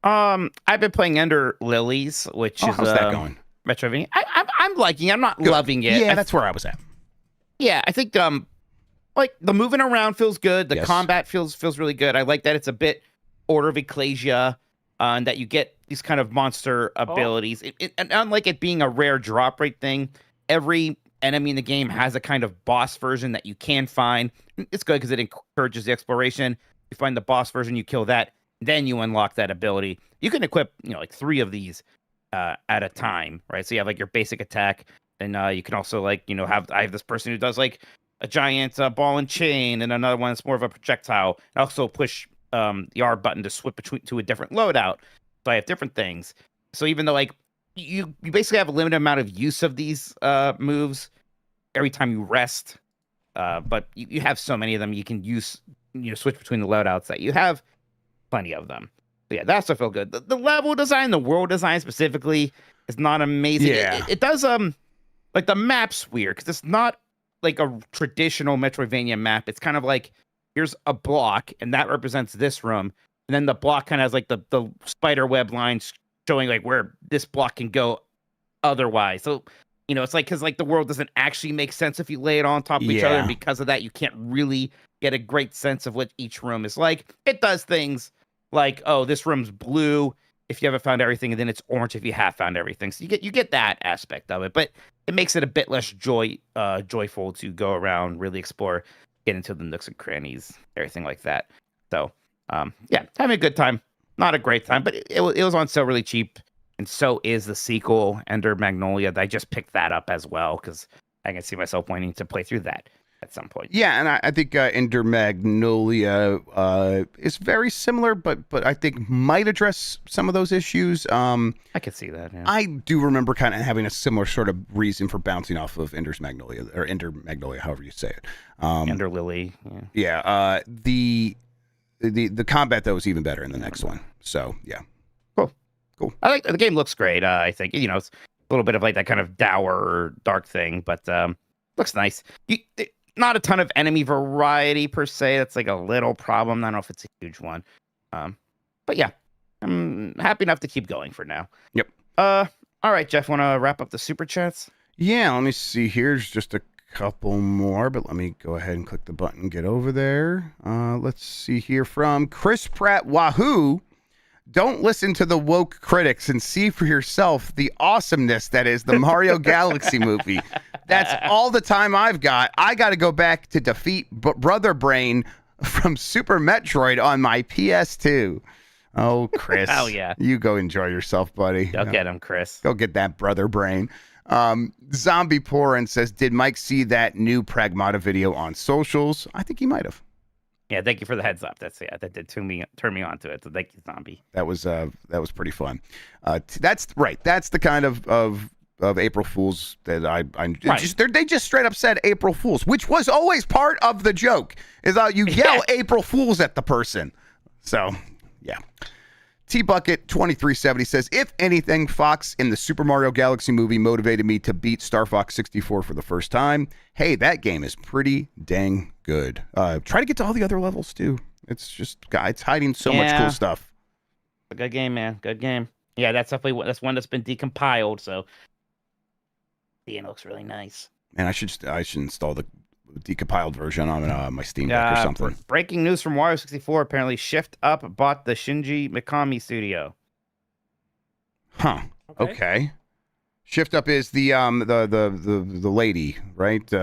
I've been playing Ender Lilies, which is how's that going? Metroidvania. I'm liking it. I'm not loving it. Yeah, that's where I was at. Yeah, I think like the moving around feels good. The combat feels really good. I like that it's a bit Order of Ecclesia, and that you get these kind of monster abilities. And unlike it being a rare drop rate thing, every enemy in the game has a kind of boss version that you can find. It's good because it encourages the exploration. You find the boss version, you kill that, then you unlock that ability. You can equip, like 3 of these at a time, right? So you have like your basic attack, and you can also I have this person who does like a giant ball and chain, and another one that's more of a projectile. I also push the R button to switch to a different loadout. So I have different things. So even though like you basically have a limited amount of use of these moves every time you rest, but you have so many of them, you can use switch between the loadouts that you have plenty of them. Yeah, that's what felt good. The level design, the world design specifically, is not amazing. Yeah. It does like the map's weird because it's not like a traditional Metroidvania map. It's kind of like here's a block and that represents this room, and then the block kind of has like the spider web lines showing like where this block can go otherwise. So it's like because like the world doesn't actually make sense if you lay it on top of each other, and because of that you can't really get a great sense of what each room is like. It does things like, oh, this room's blue if you haven't found everything, and then it's orange if you have found everything. So you get that aspect of it, but it makes it a bit less joyful to go around, really explore, get into the nooks and crannies, everything like that. So yeah, having a good time. Not a great time, but it was on sale really cheap, and so is the sequel, Ender Magnolia. I just picked that up as well because I can see myself wanting to play through that at some point. Yeah, and I think Ender Magnolia is very similar, but I think might address some of those issues. I could see that. Yeah. I do remember kind of having a similar sort of reason for bouncing off of Ender Magnolia, however you say it. Ender Lily. Yeah. The combat though is even better in the next one. So yeah. Cool. I like the game. Looks great. I think it's a little bit of like that kind of dour or dark thing, but looks nice. Not a ton of enemy variety per se. That's like a little problem. I don't know if it's a huge one. But yeah, I'm happy enough to keep going for now. Yep. All right, Jeff, want to wrap up the super chats? Yeah, let me see. Here's just a couple more, but let me go ahead and click the button and get over there. Let's see here from Chris Pratt Wahoo. Don't listen to the woke critics and see for yourself the awesomeness that is the Mario Galaxy movie. That's all the time I've got. I got to go back to defeat Brother Brain from Super Metroid on my PS2. Oh, Chris. Hell yeah. You go enjoy yourself, buddy. Go get him, Chris. Go get that Brother Brain. Zombie Porin says, did Mike see that new Pragmata video on socials? I think he might have. Yeah, thank you for the heads up. That did turn me onto it. So thank you, Zombie. That was pretty fun. That's right. That's the kind of April Fools that I right. They just straight up said April Fools, which was always part of the joke. Is you yell April Fools at the person. So yeah. T-Bucket 2370 says, if anything, Fox in the Super Mario Galaxy movie motivated me to beat Star Fox 64 for the first time. Hey, that game is pretty dang good. Try to get to all the other levels too. It's hiding so much cool stuff. A good game, man. Good game. Yeah, that's one that's been decompiled. So, it looks really nice. And I should install the decompiled version on my Steam Deck or something. Breaking news from Wario 64. Apparently, Shift Up bought the Shinji Mikami studio. Huh. Okay. Shift Up is the lady, right?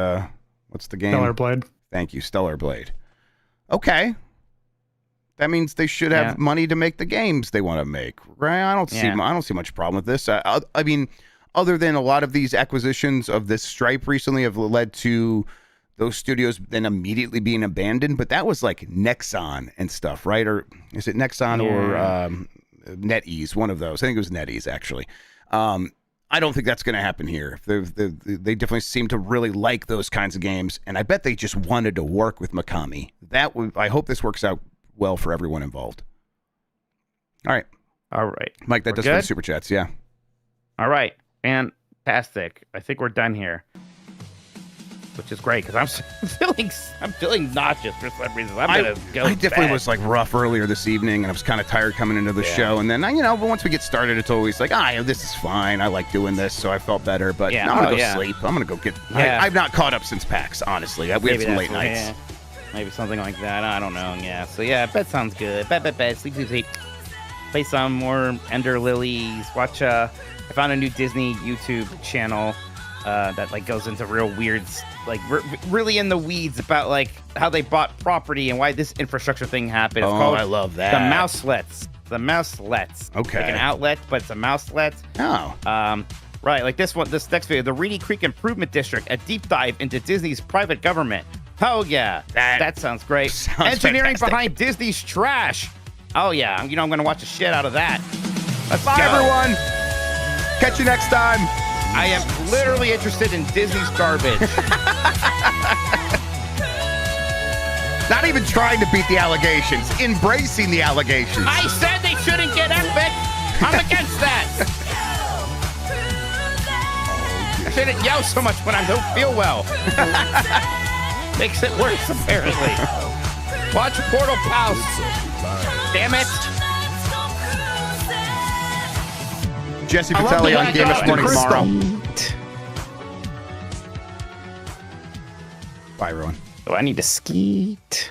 What's the game? Stellar Blade. Thank you, Stellar Blade. Okay. That means they should have money to make the games they want to make, right? I don't see much problem with this. I mean, other than a lot of these acquisitions of this stripe recently have led to those studios then immediately being abandoned, but that was like Nexon and stuff, right? Or is it Nexon or NetEase? One of those. I think it was NetEase, actually. I don't think that's going to happen here. They definitely seem to really like those kinds of games, and I bet they just wanted to work with Mikami. I hope this works out well for everyone involved. All right. Mike, that does for the Super Chats, yeah. All right. Fantastic. I think we're done here. Which is great because I'm feeling nauseous for some reason. I'm gonna go. I definitely was like rough earlier this evening, and I was kind of tired coming into the show. And then but once we get started, it's always like, this is fine. I like doing this, so I felt better. But I'm gonna go sleep. I'm gonna go get. I've not caught up since PAX, honestly. We had some late nights. Yeah. Maybe something like that. I don't know. Yeah. So bed sounds good. Bed. Sleep. Play some more Ender Lilies. Watch. I found a new Disney YouTube channel. That like goes into real weird, like really in the weeds about like how they bought property and why this infrastructure thing happened. It's called I love that. The Mouselets. Okay. Like an outlet, but it's a mouselet. Oh. Right. Like this next video, the Reedy Creek Improvement District, a deep dive into Disney's private government. Oh yeah, that sounds great. Engineering fantastic. behind Disney's trash. Oh yeah, I'm gonna watch the shit out of that. Bye everyone. Catch you next time. I am literally interested in Disney's garbage. Not even trying to beat the allegations, embracing the allegations. I said they shouldn't get epic. I'm against that. I shouldn't yell so much when I don't feel well. Makes it worse, apparently. Watch Portal Pals. Damn it. Jesse Patelli on Game This Morning tomorrow. Bye, everyone. Oh, I need to skeet.